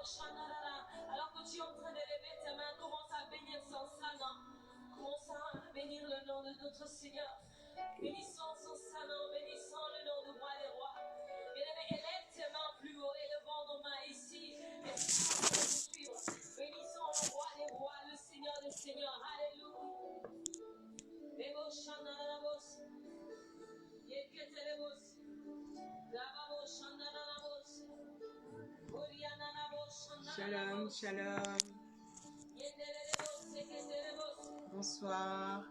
Alors que tu es en train d'élever tes mains, commence à bénir son Saint-Nom. Commence à bénir le nom de notre Seigneur. Bénissons son Saint-Nom, bénissons le nom du roi des rois. Bien-aimé, élève tes mains plus haut, élevons nos mains ici. Et suivre. Bénissons le roi des rois, le Seigneur des seigneurs. Alléluia. Shalom, shalom. Bonsoir.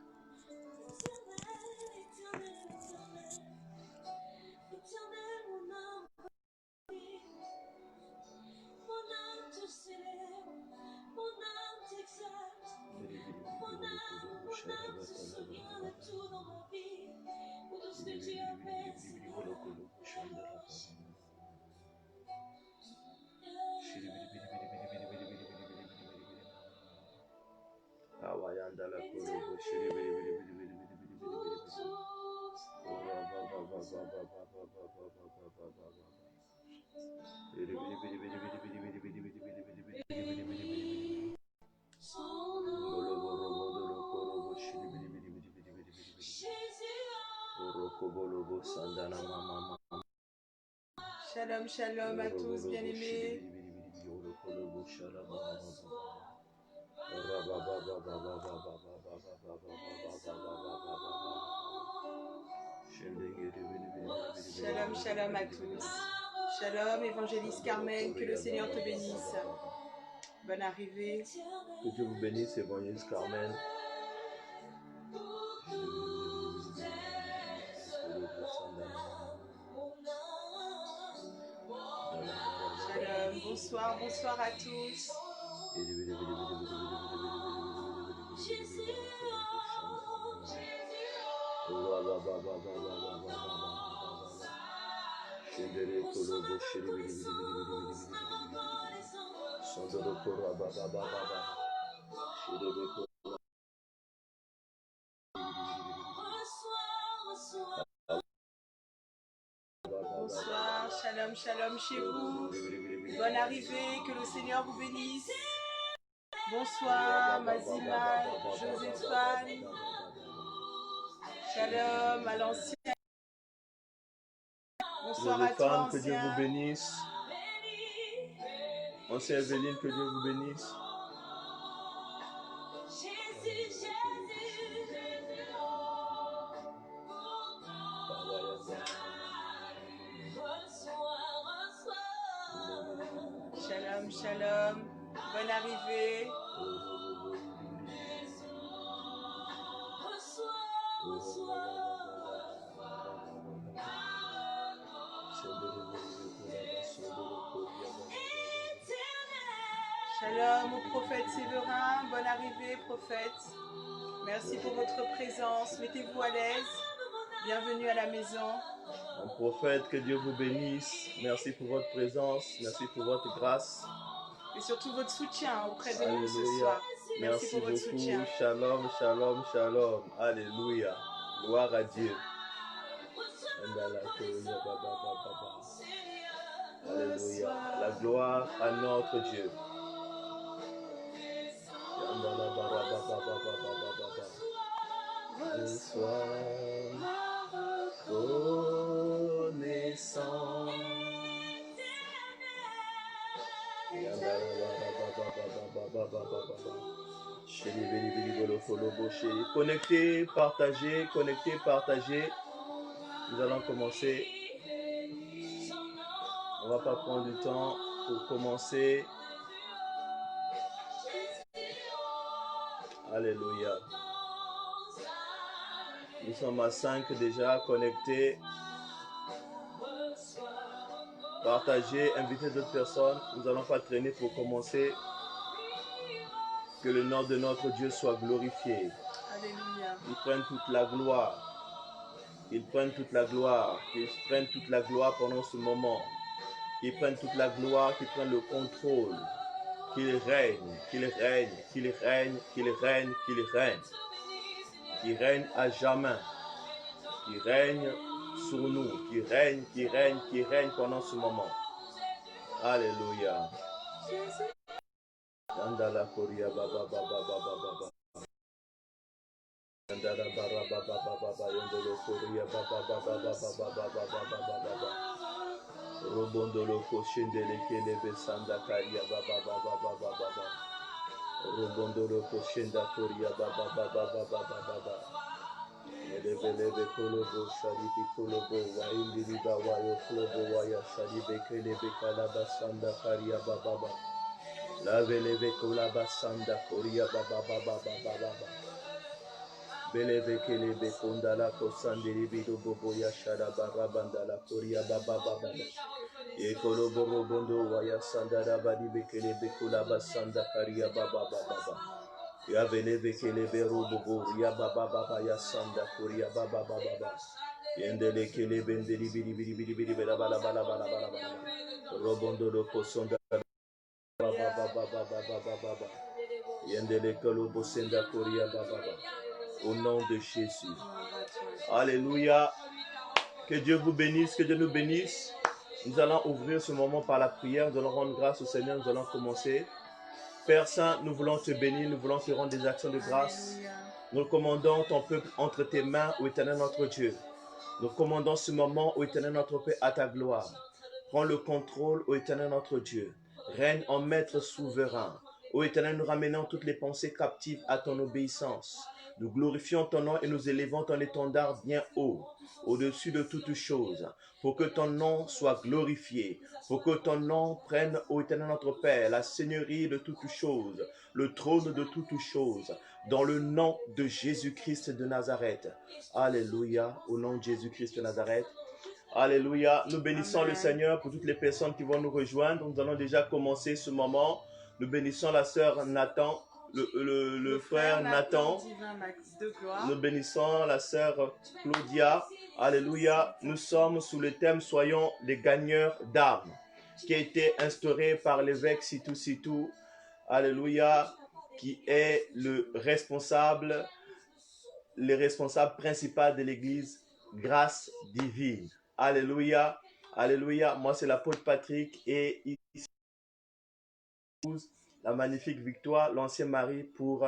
Shalom, shalom à tous, bien-aimés. Shalom, shalom à tous. Shalom, évangéliste Carmen, que le Seigneur te bénisse. Bonne arrivée. Que Dieu vous bénisse, évangéliste Carmen. Shalom, bonsoir, bonsoir à tous. Bonsoir, shalom, shalom chez vous. Bonne arrivée, que le Seigneur vous bénisse. Bonsoir, Mazima, Joséphane. Shalom à l'ancien. Bonsoir à toi, que Dieu vous ancien. bénisse. Ancien Evelyne, que Dieu vous bénisse. Shalom, shalom. Bonne arrivée. Shalom au prophète Séverin. Bonne arrivée, prophète. Merci pour votre présence. Mettez-vous à l'aise. Bienvenue à la maison. Mon prophète, que Dieu vous bénisse. Merci pour votre présence. Merci pour votre grâce. Et surtout votre soutien auprès de nous ce soir. Merci pour votre beaucoup. soutien. Shalom, shalom, shalom. Alléluia. Gloire à Dieu. Alléluia. La gloire à notre Dieu. Bonsoir, reconnaissant. Connectez, partagez, connectez, partagez. Nous allons commencer. On ne va pas prendre du temps pour commencer. Alléluia. Nous sommes à 5 déjà connectés. Partagez, invitez d'autres personnes. Nous n'allons pas traîner pour commencer. Que le nom de notre Dieu soit glorifié. Alléluia. Qu'il prenne toute la gloire. Qu'il prenne toute la gloire. Qu'il prenne toute la gloire pendant ce moment. Qu'il prenne toute la gloire, qu'il prenne le contrôle. Qu'il règne, qu'il règne, qu'il règne, qu'il règne, qu'il règne. Qu'il règne à jamais. Qu'il règne sur nous. Qu'il règne, qu'il règne, qu'il règne pendant ce moment. Alléluia. Jésus. Andala Koria Baba Baba Baba Baba. Andala Bara Baba Baba Baba Yondolo Koria Baba Baba Baba Baba Baba Baba. Robondolo Koshendele Kelebe Sanda Karia Baba Baba Baba Baba. Robondolo Koshenda Koria Baba Baba Baba Baba. Elebelebe Kolobo Sharibi Kolobo Waindiriba Wayo Klobo Waya Sharibe Kelebe Kalaba Sanda Karia Baba Baba. Laveleve Kolaba Sanda Koria Baba Baba Baba Baba. Beleve Kelebe Kondala Kosandiri Bobo Yashara Barabandala Koria Baba Baba. Ekolobo Robondo Waya Sandara Badi Bekelebe Kolaba Sanda Karia Baba Baba. Ya Beleve Kelebe Robobo Ya Baba Baba Ya Sanda Koria Baba Baba. Yendele Kelebe Ndiri Bidi Bidi Bidi Bidi Bala Bala Bala Bala Bala Bala. Robondo Kosonda Baba Baba Baba Baba. Yendele Kolobo Senda Koria Baba. Au nom de Jésus. Alléluia. Que Dieu vous bénisse, que Dieu nous bénisse. Nous allons ouvrir ce moment par la prière. Nous allons rendre grâce au Seigneur. Nous allons commencer. Père Saint, nous voulons te bénir. Nous voulons te rendre des actions de grâce. Nous commandons ton peuple entre tes mains, ô Éternel notre Dieu. Nous commandons ce moment, ô Éternel notre Père, à ta gloire. Prends le contrôle, ô Éternel notre Dieu. Règne en maître souverain. Ô Éternel, nous ramenons toutes les pensées captives à ton obéissance. Nous glorifions ton nom et nous élevons ton étendard bien haut, au-dessus de toutes choses, pour que ton nom soit glorifié, pour que ton nom prenne, ô Éternel notre Père, la seigneurie de toutes choses, le trône de toutes choses, dans le nom de Jésus-Christ de Nazareth. Alléluia, au nom de Jésus-Christ de Nazareth. Alléluia. Nous bénissons le Seigneur pour toutes les personnes qui vont nous rejoindre. Nous allons déjà commencer ce moment. Nous bénissons la sœur Nathan, le frère Nathan. Nous bénissons la sœur Claudia. Alléluia. Nous sommes sous le thème Soyons des gagneurs d'armes, qui a été instauré par l'évêque Sitou Sitou. Alléluia. Qui est le responsable principal de l'église Grâce Divine. Alléluia, alléluia. Moi, c'est l'apôtre Patrick et ici, la magnifique Victoire, l'ancien mari, pour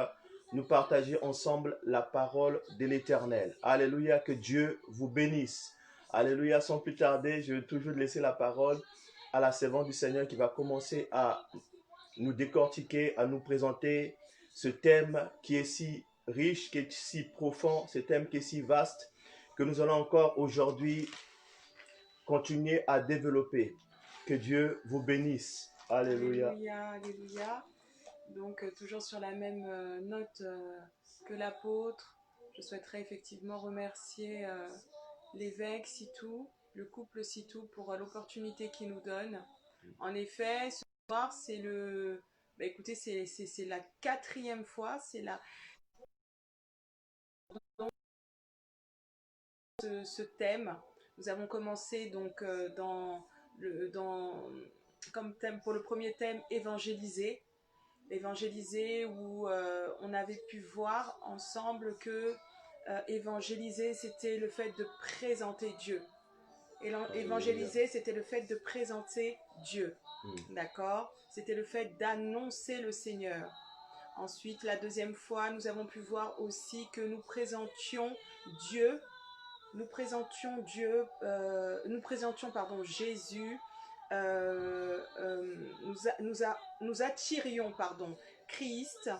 nous partager ensemble la parole de l'Éternel. Alléluia, que Dieu vous bénisse. Alléluia, sans plus tarder, je vais toujours laisser la parole à la servante du Seigneur qui va commencer à nous décortiquer, à nous présenter ce thème qui est si riche, qui est si profond, ce thème qui est si vaste, que nous allons encore aujourd'hui continuer à développer. Que Dieu vous bénisse. Alléluia. Alléluia, alléluia. Donc, toujours sur la même note que l'apôtre, je souhaiterais effectivement remercier l'évêque Sitou, le couple Sitou, pour l'opportunité qu'il nous donne. En effet, ce soir, c'est le... Bah, écoutez, c'est la 4e fois, c'est la... Ce thème. Nous avons commencé donc comme thème, pour le premier thème, évangéliser. Évangéliser où on avait pu voir ensemble que évangéliser, c'était le fait de présenter Dieu. Évangéliser, c'était le fait de présenter Dieu. D'accord? C'était le fait d'annoncer le Seigneur. Ensuite, la 2e fois, nous avons pu voir aussi que nous présentions Dieu. Nous présentions Jésus, nous attirions Christ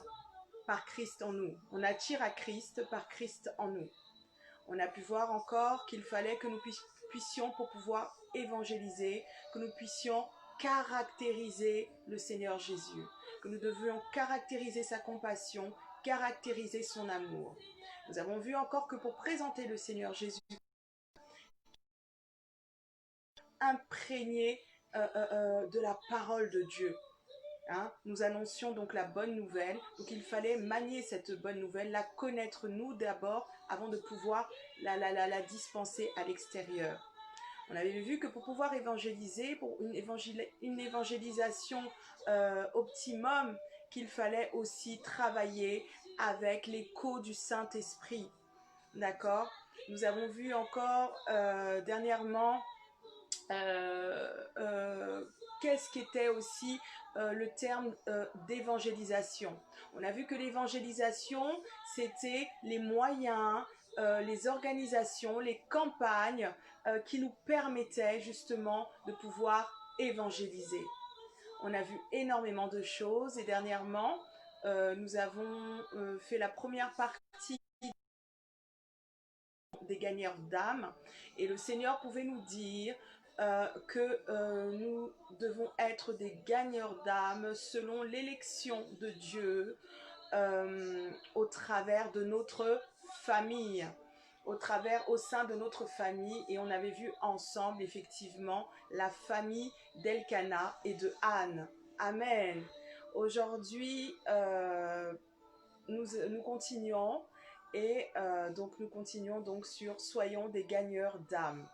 par Christ en nous. On attire à Christ par Christ en nous. On a pu voir encore qu'il fallait que nous puissions, pour pouvoir évangéliser, que nous puissions caractériser le Seigneur Jésus, que nous devions caractériser sa compassion, caractériser son amour. Nous avons vu encore que pour présenter le Seigneur Jésus, imprégné de la parole de Dieu. Hein? Nous annoncions donc la bonne nouvelle, donc il fallait manier cette bonne nouvelle, la connaître nous d'abord, avant de pouvoir la dispenser à l'extérieur. On avait vu que pour pouvoir évangéliser, pour une évangélisation optimum, qu'il fallait aussi travailler avec l'écho du Saint-Esprit. D'accord? Nous avons vu encore dernièrement qu'est-ce qu'était aussi le terme d'évangélisation. On a vu que l'évangélisation, c'était les moyens, les organisations, les campagnes qui nous permettaient justement de pouvoir évangéliser. On a vu énormément de choses et dernièrement, nous avons fait la première partie des gagneurs d'âme et le Seigneur pouvait nous dire que nous devons être des gagneurs d'âme selon l'élection de Dieu au travers de notre famille, au sein de notre famille. Et on avait vu ensemble effectivement la famille d'Elkana et de Anne. Amen. Aujourd'hui, nous continuons et donc nous continuons donc sur soyons des gagneurs d'âme.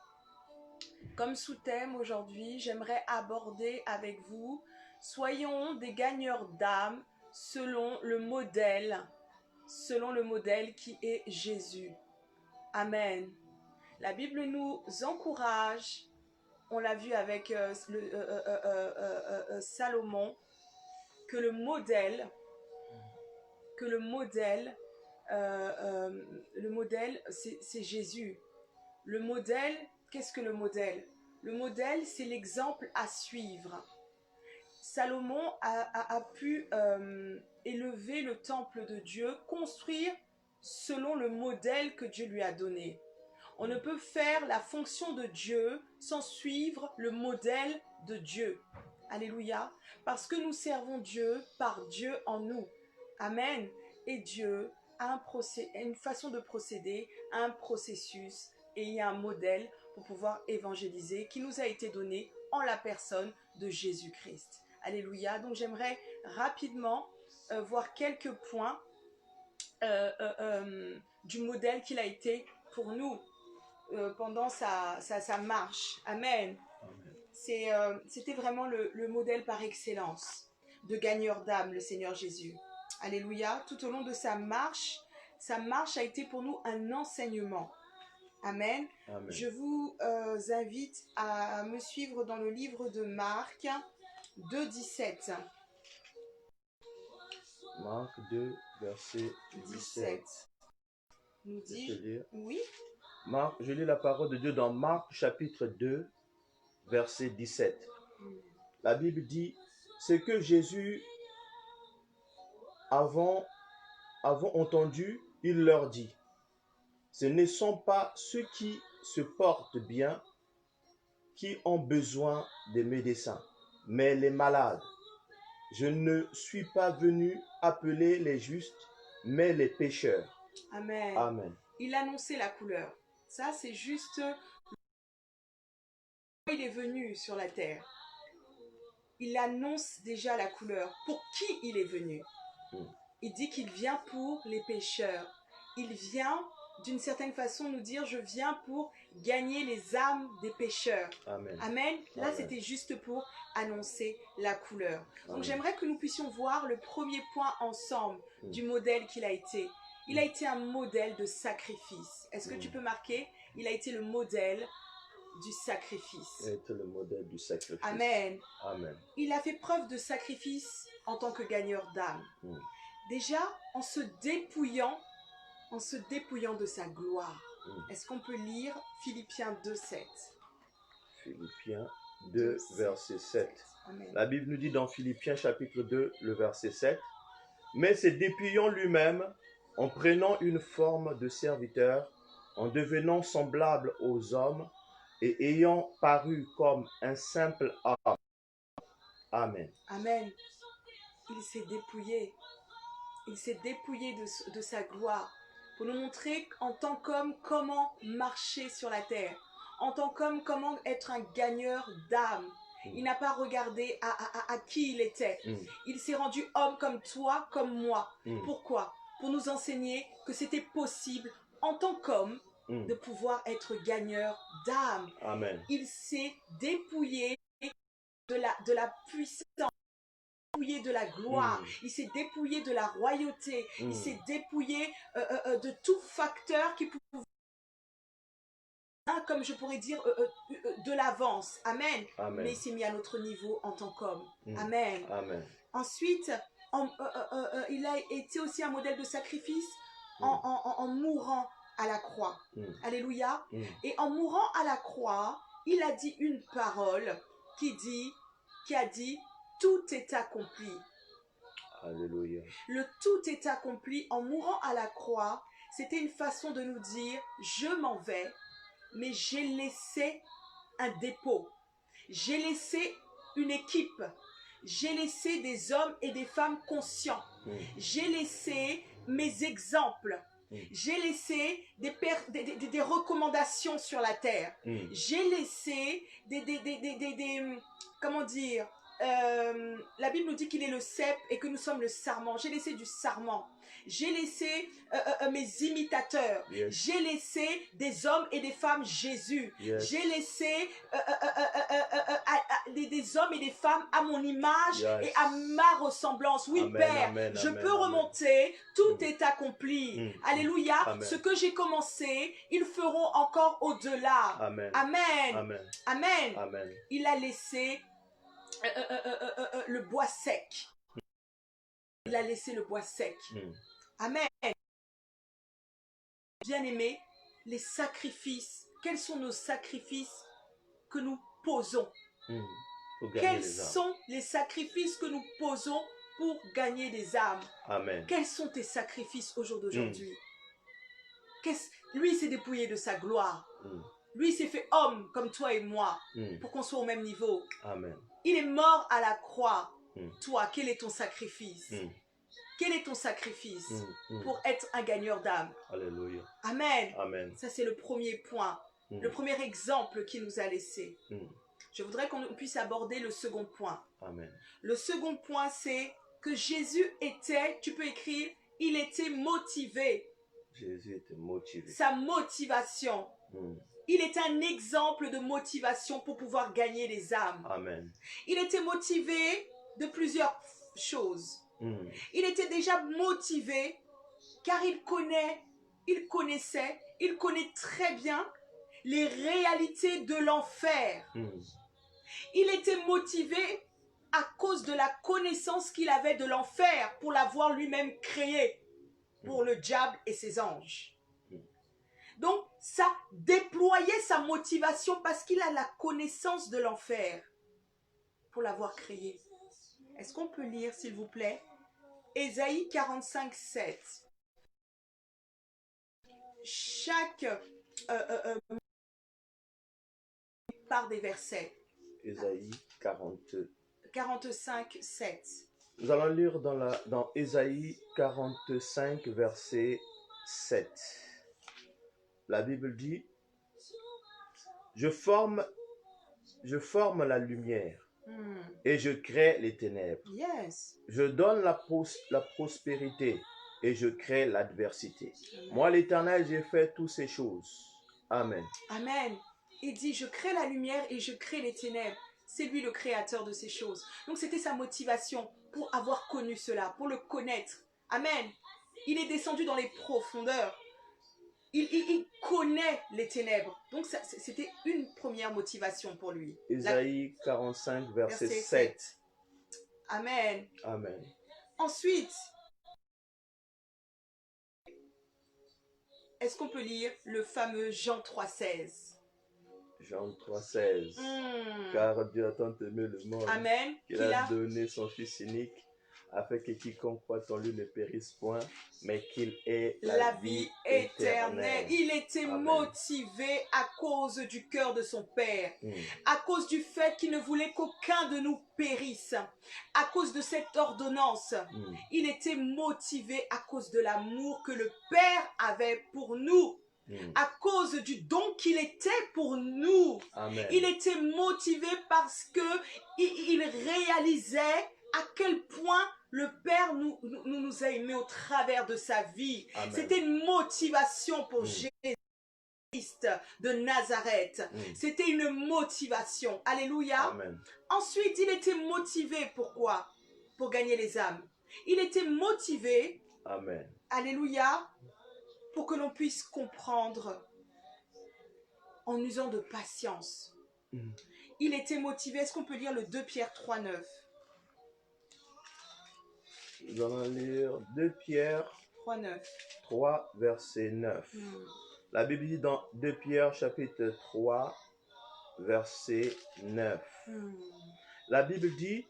Comme sous-thème aujourd'hui, j'aimerais aborder avec vous soyons des gagneurs d'âme selon le modèle qui est Jésus. Amen. La Bible nous encourage, on l'a vu avec Salomon, que le modèle, c'est Jésus. Le modèle, qu'est-ce que le modèle? Le modèle, c'est l'exemple à suivre. Salomon a pu élever le temple de Dieu, construire selon le modèle que Dieu lui a donné. On ne peut faire la fonction de Dieu sans suivre le modèle de Dieu. Alléluia. Parce que nous servons Dieu par Dieu en nous. Amen. Et Dieu a une façon de procéder, un processus et il y a un modèle pour pouvoir évangéliser qui nous a été donné en la personne de Jésus-Christ. Alléluia. Donc j'aimerais rapidement voir quelques points du modèle qu'il a été pour nous pendant sa marche. Amen. C'était vraiment le modèle par excellence de gagneur d'âme, le Seigneur Jésus. Alléluia. Tout au long de sa marche a été pour nous un enseignement. Amen. Amen. Je vous invite à me suivre dans le livre de Marc 2,17. Marc 2, verset 17. Nous dit, oui. Marc, je lis la parole de Dieu dans Marc chapitre 2, verset 17. La Bible dit, c'est que Jésus, avant entendu, il leur dit, ce ne sont pas ceux qui se portent bien qui ont besoin des médecins, mais les malades. Je ne suis pas venu appeler les justes, mais les pécheurs. Amen. Amen. Il annonçait la couleur. Ça, c'est juste... Il est venu sur la terre. Il annonce déjà la couleur. Pour qui il est venu? Il dit qu'il vient pour les pécheurs. Il vient, d'une certaine façon, nous dire, je viens pour gagner les âmes des pécheurs. Amen. Amen. Là, Amen. c'était juste pour annoncer la couleur. Donc, Amen. j'aimerais que nous puissions voir le premier point ensemble du modèle qu'il a été. Il a été un modèle de sacrifice. Est-ce que tu peux marquer? Il a été le modèle du sacrifice. Il a été le modèle du sacrifice. Amen. Amen. Il a fait preuve de sacrifice en tant que gagneur d'âme. Déjà, en se dépouillant de sa gloire. Est-ce qu'on peut lire Philippiens 2,7? Philippiens 2, verset 7. Amen. La Bible nous dit dans Philippiens chapitre 2, le verset 7, « Mais se dépouillant lui-même, en prenant une forme de serviteur, en devenant semblable aux hommes, et ayant paru comme un simple homme. » Amen. Amen. Il s'est dépouillé. Il s'est dépouillé de sa gloire pour nous montrer en tant qu'homme comment marcher sur la terre. En tant qu'homme, comment être un gagneur d'âme. Il n'a pas regardé à qui il était. Il s'est rendu homme comme toi, comme moi. Pourquoi? Pour nous enseigner que c'était possible en tant qu'homme de pouvoir être gagneur d'âme. Amen. Il s'est dépouillé de la puissance, dépouillé de la gloire, il s'est dépouillé de la royauté, il s'est dépouillé de tout facteur qui pouvait comme je pourrais dire, de l'avance. Amen. Amen. Mais il s'est mis à notre niveau en tant qu'homme. Mm. Amen. Amen. Ensuite, il a été aussi un modèle de sacrifice en mourant à la croix. Mm. Alléluia. Mm. Et en mourant à la croix, il a dit une parole qui a dit, tout est accompli. Alléluia. Le tout est accompli en mourant à la croix. C'était une façon de nous dire, je m'en vais, mais j'ai laissé un dépôt. J'ai laissé une équipe. J'ai laissé des hommes et des femmes conscients. J'ai laissé mes exemples. J'ai laissé des recommandations sur la terre. J'ai laissé comment dire, la Bible nous dit qu'il est le cep et que nous sommes le sarment. J'ai laissé du sarment. J'ai laissé mes imitateurs. Yes. J'ai laissé des hommes et des femmes Jésus. Yes. J'ai laissé des hommes et des femmes à mon image Yes. et à ma ressemblance. Oui, Amen, Père, amen, je amen, peux amen. remonter. Tout est accompli. Alléluia. Amen. Ce que j'ai commencé, ils feront encore au-delà. Amen. Amen. Amen. Amen. Amen. Il a laissé le bois sec. Il a laissé le bois sec. Amen. Bien-aimés, les sacrifices. Quels sont nos sacrifices que nous posons? Pour gagner Quels les âmes. sont les sacrifices que nous posons pour gagner des âmes? Amen. Quels sont tes sacrifices au jour d'aujourd'hui? Lui s'est dépouillé de sa gloire. Lui s'est fait homme comme toi et moi pour qu'on soit au même niveau. Amen. Il est mort à la croix. Toi, quel est ton sacrifice? Quel est ton sacrifice pour être un gagneur d'âme? Alléluia. Amen. Amen. Ça, c'est le premier point. Le premier exemple qu'il nous a laissé. Je voudrais qu'on puisse aborder le second point. Amen. Le second point, c'est que Jésus était, tu peux écrire, il était motivé. Jésus était motivé. Sa motivation. Il est un exemple de motivation pour pouvoir gagner les âmes. Amen. Il était motivé de plusieurs choses. Il était déjà motivé car il connaît il connaît très bien les réalités de l'enfer. Il était motivé à cause de la connaissance qu'il avait de l'enfer pour l'avoir lui-même créé pour le diable et ses anges. Donc, ça déployait sa motivation parce qu'il a la connaissance de l'enfer pour l'avoir créé. Est-ce qu'on peut lire, s'il vous plaît, Ésaïe 45, 7. Chaque part des versets. Ésaïe 45, 7. Nous allons lire dans Ésaïe 45, verset 7. La Bible dit, je forme la lumière et je crée les ténèbres. Yes. Je donne la prospérité et je crée l'adversité. Moi, l'Éternel, j'ai fait toutes ces choses. Amen. Amen. Il dit, je crée la lumière et je crée les ténèbres. C'est lui le créateur de ces choses. Donc, c'était sa motivation pour avoir connu cela, pour le connaître. Amen. Il est descendu dans les profondeurs. Il connaît les ténèbres. Donc, c'était une première motivation pour lui. Ésaïe 45, verset 7. Amen. Amen. Ensuite, est-ce qu'on peut lire le fameux Jean 3,16? Jean 3,16. Car Dieu a tant aimé le monde. Amen. Qu'il a donné son Fils unique, afin que quiconque croit en lui ne périsse point, mais qu'il ait la vie éternelle. Il était motivé à cause du cœur de son Père, à cause du fait qu'il ne voulait qu'aucun de nous périsse, à cause de cette ordonnance. Il était motivé à cause de l'amour que le Père avait pour nous. À cause du don qu'il était pour nous. Amen. Il était motivé parce que il réalisait à quel point le Père nous a aimés au travers de sa vie. C'était une motivation pour Jésus-Christ de Nazareth. C'était une motivation. Alléluia. Amen. Ensuite, il était motivé. Pourquoi? Pour gagner les âmes. Il était motivé. Amen. Alléluia. Pour que l'on puisse comprendre en usant de patience. Mm. Il était motivé. Est-ce qu'on peut lire le 2 Pierre 3, 9? Nous allons lire 2 Pierre 3, 9. 3, verset 9. La Bible dit dans 2 Pierre chapitre 3, verset 9. La Bible dit,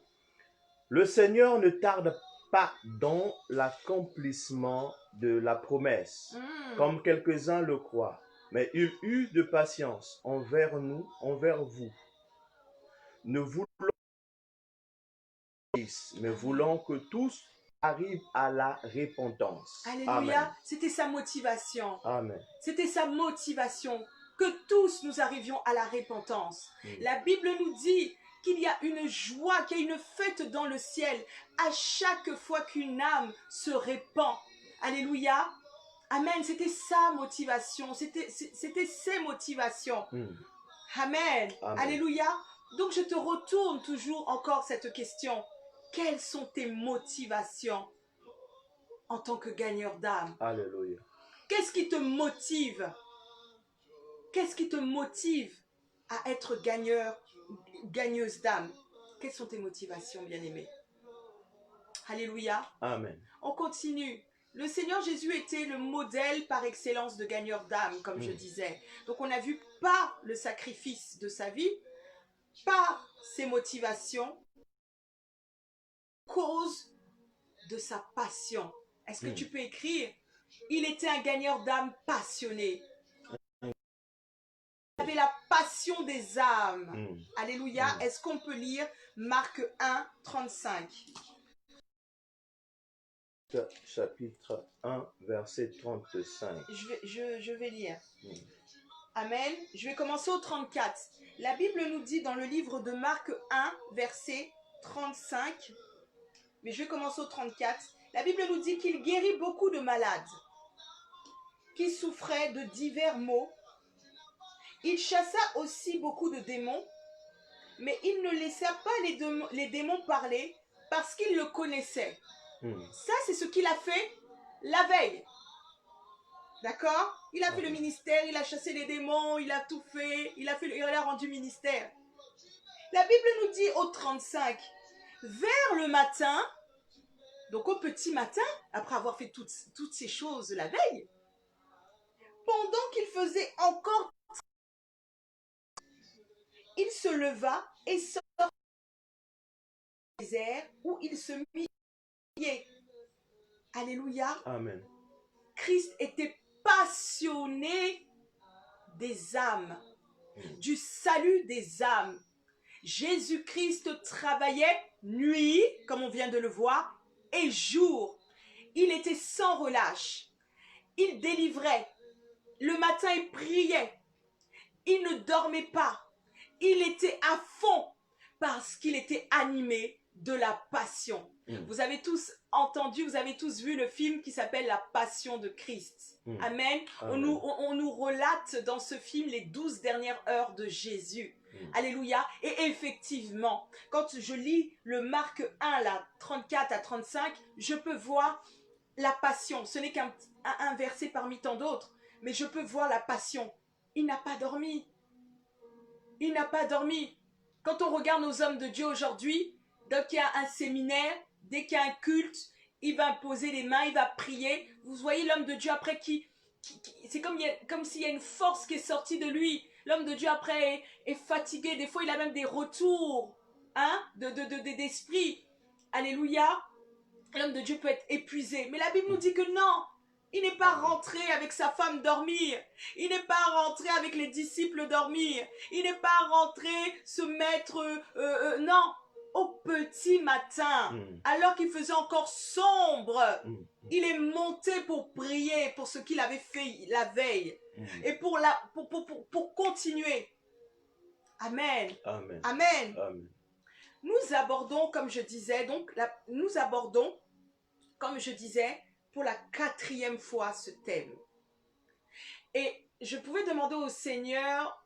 le Seigneur ne tarde pas dans l'accomplissement de la promesse, comme quelques-uns le croient, mais il eut de patience envers nous, envers vous. Ne voulons pas, mais voulons que tous arrivent à la repentance. Alléluia. Amen. C'était sa motivation. Amen. C'était sa motivation. Que tous nous arrivions à la repentance. La Bible nous dit qu'il y a une joie, qu'il y a une fête dans le ciel à chaque fois qu'une âme se répand. Alléluia. Amen. C'était sa motivation. C'était ses motivations. Amen. Amen. Alléluia. Donc je te retourne toujours encore cette question. Quelles sont tes motivations en tant que gagneur d'âme? Alléluia. Qu'est-ce qui te motive? Qu'est-ce qui te motive à être gagneuse d'âme? Quelles sont tes motivations, bien-aimé? Alléluia. Amen. On continue. Le Seigneur Jésus était le modèle par excellence de gagneur d'âme, comme je disais. Donc on a vu par le sacrifice de sa vie, par ses motivations, cause de sa passion. Est-ce que tu peux écrire? Il était un gagneur d'âme passionné. Il avait la passion des âmes. Alléluia. Est-ce qu'on peut lire Marc 1, 35? Chapitre 1, verset 35. Je vais lire. Amen. Je vais commencer au 34. La Bible nous dit dans le livre de Marc 1, verset 35, mais je vais commencer au 34. La Bible nous dit qu'il guérit beaucoup de malades qui souffraient de divers maux. Il chassa aussi beaucoup de démons, mais il ne laissa pas les démons parler parce qu'il le connaissait. Ça, c'est ce qu'il a fait la veille. D'accord? Il a fait le ministère, il a chassé les démons, il a tout fait, il a rendu ministère. La Bible nous dit au 35, vers le matin, donc au petit matin, après avoir fait toutes ces choses la veille, pendant qu'il faisait encore, il se leva et sortit du désert où il se mit. Alléluia. Amen. Christ était passionné des âmes, du salut des âmes. Jésus-Christ travaillait nuit, comme on vient de le voir, et jour. Il était sans relâche. Il délivrait. Le matin, il priait. Il ne dormait pas. Il était à fond parce qu'il était animé de la passion. Vous avez tous entendu, vous avez tous vu le film qui s'appelle La Passion de Christ. Amen. Amen. On nous relate dans ce film les 12 dernières heures de Jésus. Alléluia. Et effectivement, quand je lis le Marc 1, là, 34 à 35, je peux voir la passion. Ce n'est qu'un verset parmi tant d'autres, mais je peux voir la passion. Il n'a pas dormi. Il n'a pas dormi. Quand on regarde nos hommes de Dieu aujourd'hui, dès qu'il y a un séminaire, dès qu'il y a un culte, il va poser les mains, il va prier. Vous voyez l'homme de Dieu après c'est comme s'il y a une force qui est sortie de lui. L'homme de Dieu après est fatigué. Des fois, il a même des retours d'esprit. Alléluia. L'homme de Dieu peut être épuisé. Mais la Bible nous dit que non. Il n'est pas rentré avec sa femme dormir. Il n'est pas rentré avec les disciples dormir. Il n'est pas rentré se mettre... non. Au petit matin, alors qu'il faisait encore sombre, il est monté pour prier pour ce qu'il avait fait la veille et pour continuer. Amen. Amen. Amen. Amen. Nous abordons, comme je disais, pour la 4e fois ce thème. Et je pouvais demander au Seigneur,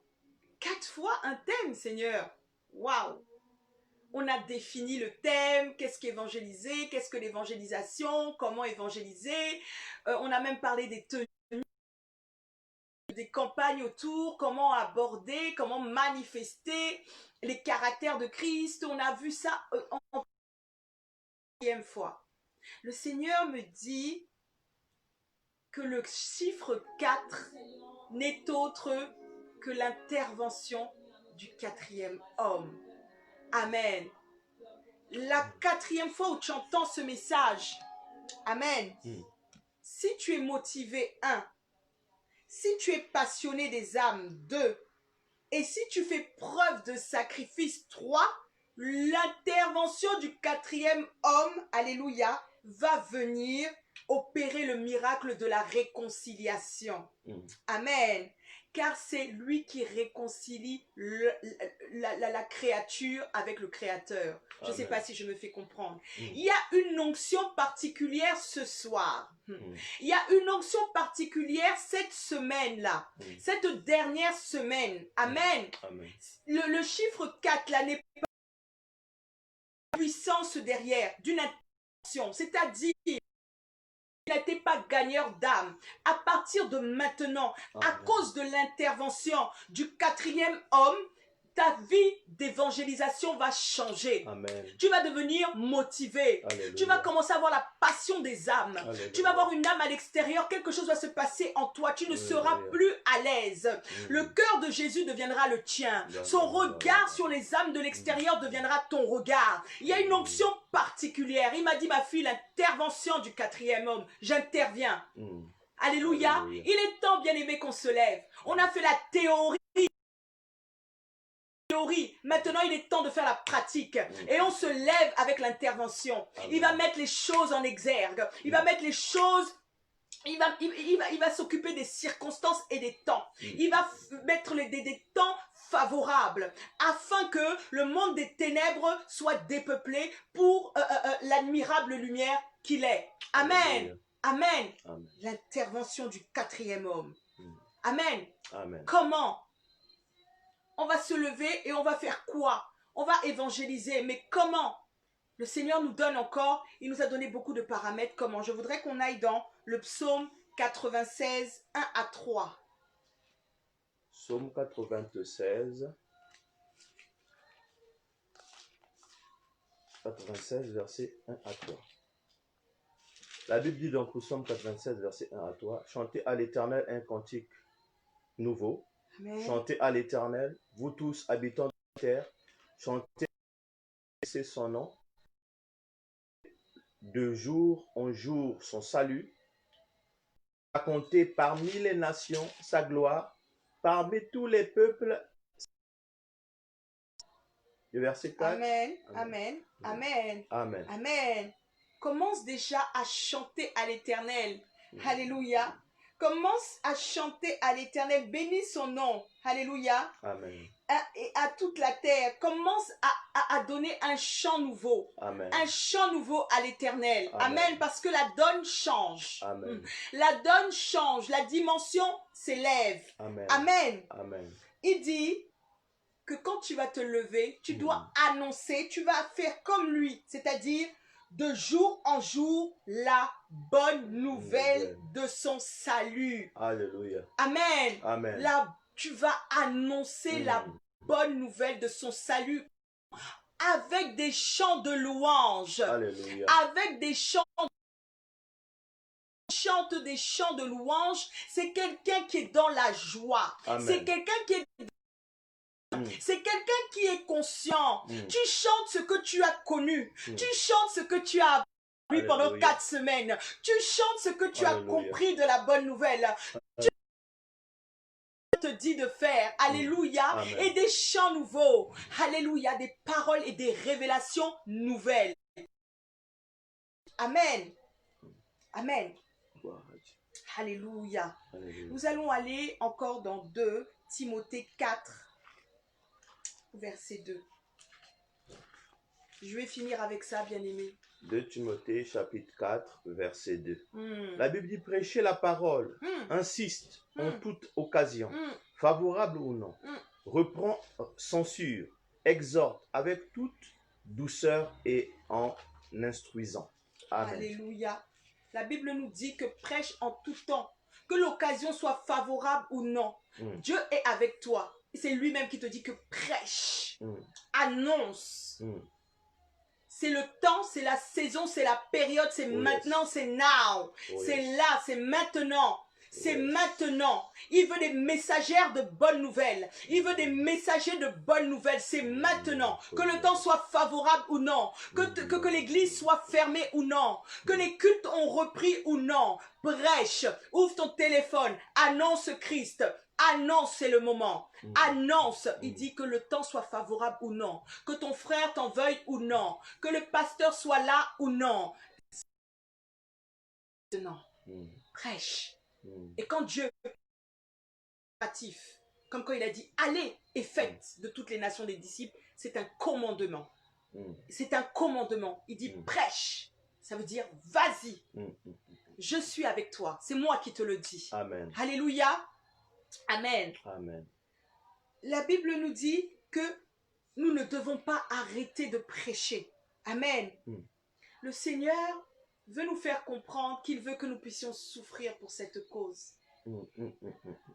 4 fois un thème, Seigneur. Waouh! On a défini le thème, qu'est-ce qu'évangéliser, qu'est-ce que l'évangélisation, comment évangéliser. On a même parlé des tenues. des campagnes autour, comment aborder, comment manifester les caractères de Christ. On a vu ça en deuxième fois. Le Seigneur me dit que le chiffre 4 n'est autre que l'intervention du quatrième homme. Amen. La quatrième fois où tu entends ce message, amen. Si tu es motivé, 1, si tu es passionné des âmes, 2, et si tu fais preuve de sacrifice, 3, l'intervention du quatrième homme, alléluia, va venir opérer le miracle de la réconciliation. Amen. Car c'est lui qui réconcilie la créature avec le Créateur. Je ne sais pas si je me fais comprendre. Il y a une onction particulière ce soir. Il y a une onction particulière cette semaine-là. Cette dernière semaine. Amen. Le chiffre 4, là, n'est pas puissance derrière d'une intention. C'est-à-dire, il n'était pas gagneur d'âme. À partir de maintenant, à cause de l'intervention du quatrième homme, ta vie d'évangélisation va changer. Amen. Tu vas devenir motivé. Alléluia. Tu vas commencer à avoir la passion des âmes. Alléluia. Tu vas avoir une âme à l'extérieur. Quelque chose va se passer en toi. Tu ne seras plus à l'aise. Le cœur de Jésus deviendra le tien. Son regard sur les âmes de l'extérieur deviendra ton regard. Il y a une onction particulière. Il m'a dit, ma fille, l'intervention du quatrième homme. J'interviens. Alléluia. Alléluia. Il est temps, bien aimé, qu'on se lève. On a fait la théorie. Maintenant, il est temps de faire la pratique. Et on se lève avec l'intervention. Il va mettre les choses en exergue. Il va mettre les choses... Il va s'occuper des circonstances et des temps. Il va mettre des temps favorables afin que le monde des ténèbres soit dépeuplé pour l'admirable lumière qu'il est. Amen. Amen. Amen. L'intervention du quatrième homme. Amen. Amen. Comment? On va se lever et on va faire quoi? On va évangéliser. Mais comment? Le Seigneur nous donne encore, il nous a donné beaucoup de paramètres. Comment? Je voudrais qu'on aille dans le psaume 96, 1 à 3. Psaume 96. 96, verset 1 à 3. La Bible dit donc au psaume 96, verset 1 à 3, chantez à l'Éternel un cantique nouveau. Amen. Chantez à l'Éternel, vous tous habitants de la terre, chantez, c'est son nom. De jour en jour son salut, racontez parmi les nations sa gloire, parmi tous les peuples. Le verset 4. Amen. Amen. Amen. Amen. Amen. Commence déjà à chanter à l'Éternel. Alléluia. Commence à chanter à l'Éternel. Bénis son nom. Alléluia. Amen. Et à toute la terre. Commence à donner un chant nouveau. Amen. Un chant nouveau à l'Éternel. Amen. Amen. Parce que la donne change. Amen. La donne change. La dimension s'élève. Amen. Amen. Amen. Il dit que quand tu vas te lever, tu dois annoncer, tu vas faire comme lui. C'est-à-dire, de jour en jour, la bonne nouvelle de son salut. Alléluia. Amen. Amen. Tu vas annoncer la bonne nouvelle de son salut avec des chants de louange. Alléluia. Avec des chants. Chante des chants de louange. C'est quelqu'un qui est dans la joie. C'est quelqu'un qui est... C'est quelqu'un qui est conscient. Tu chantes ce que tu as connu. Tu chantes ce que tu as appris pendant 4 semaines. Tu chantes ce que tu as compris de la bonne nouvelle. Tu te dis de faire. Alléluia. Amen. Et des chants nouveaux. Alléluia. Des paroles et des révélations nouvelles. Amen. Amen. Alléluia. Alléluia. Nous allons aller encore dans 2 Timothée 4. Verset 2. Je vais finir avec ça, bien-aimé. 2 Timothée chapitre 4, verset 2. La Bible dit prêcher la parole, insiste en toute occasion, favorable ou non, reprend, censure, exhorte avec toute douceur et en instruisant. Amen. Alléluia. La Bible nous dit que prêche en tout temps, que l'occasion soit favorable ou non, Dieu est avec toi. C'est lui-même qui te dit que prêche, annonce. C'est le temps, c'est la saison, c'est la période, c'est maintenant, c'est now. C'est là, c'est maintenant. C'est maintenant. Il veut des messagères de bonnes nouvelles. Il veut des messagers de bonnes nouvelles. C'est maintenant. Que le temps soit favorable ou non. Que l'église soit fermée ou non. Que les cultes ont repris ou non. Prêche. Ouvre ton téléphone. Annonce Christ. Annonce, c'est le moment. Annonce. Il dit que le temps soit favorable ou non. Que ton frère t'en veuille ou non. Que le pasteur soit là ou non. Maintenant. Prêche. Et quand Dieu est actif, comme quand il a dit allez et faites de toutes les nations des disciples, c'est un commandement. C'est un commandement. Il dit prêche. Ça veut dire vas-y. Je suis avec toi. C'est moi qui te le dis. Amen. Alléluia. Amen. Amen. La Bible nous dit que nous ne devons pas arrêter de prêcher. Amen. Le Seigneur veut nous faire comprendre qu'il veut que nous puissions souffrir pour cette cause.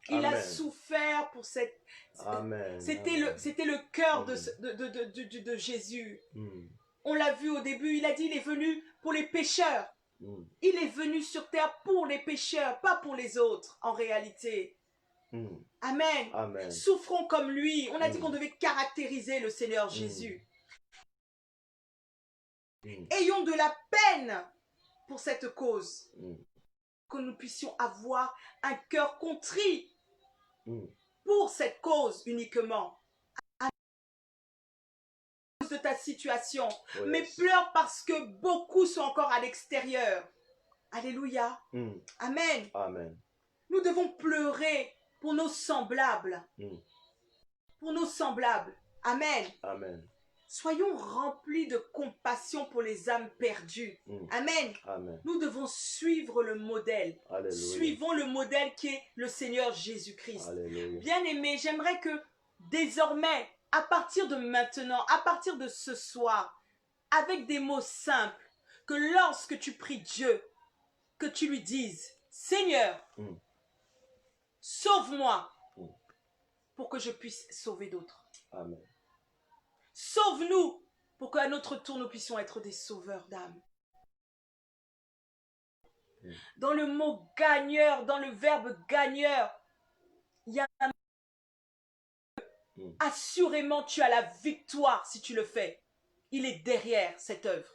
Il a souffert pour cette... C'était le cœur de Jésus. On l'a vu au début, il a dit il est venu pour les pécheurs. Il est venu sur terre pour les pécheurs, pas pour les autres en réalité. Amen. Amen. Souffrons comme lui. On a dit qu'on devait caractériser le Seigneur Jésus. Ayons de la peine pour cette cause. Que nous puissions avoir un cœur contrit pour cette cause uniquement. À cause de ta situation. Mais pleure parce que beaucoup sont encore à l'extérieur. Alléluia. Amen. Amen. Nous devons pleurer pour nos semblables. Pour nos semblables. Amen. Amen. Soyons remplis de compassion pour les âmes perdues. Amen. Amen. Nous devons suivre le modèle. Alléluia. Suivons le modèle qui est le Seigneur Jésus-Christ. Alléluia. Bien-aimés, j'aimerais que désormais, à partir de maintenant, à partir de ce soir, avec des mots simples, que lorsque tu pries Dieu, que tu lui dises, Seigneur, sauve-moi pour que je puisse sauver d'autres. Amen. Sauve-nous pour qu'à notre tour nous puissions être des sauveurs d'âme. Dans le mot gagneur, dans le verbe gagneur, il y a un... Assurément tu as la victoire si tu le fais. Il est derrière cette œuvre.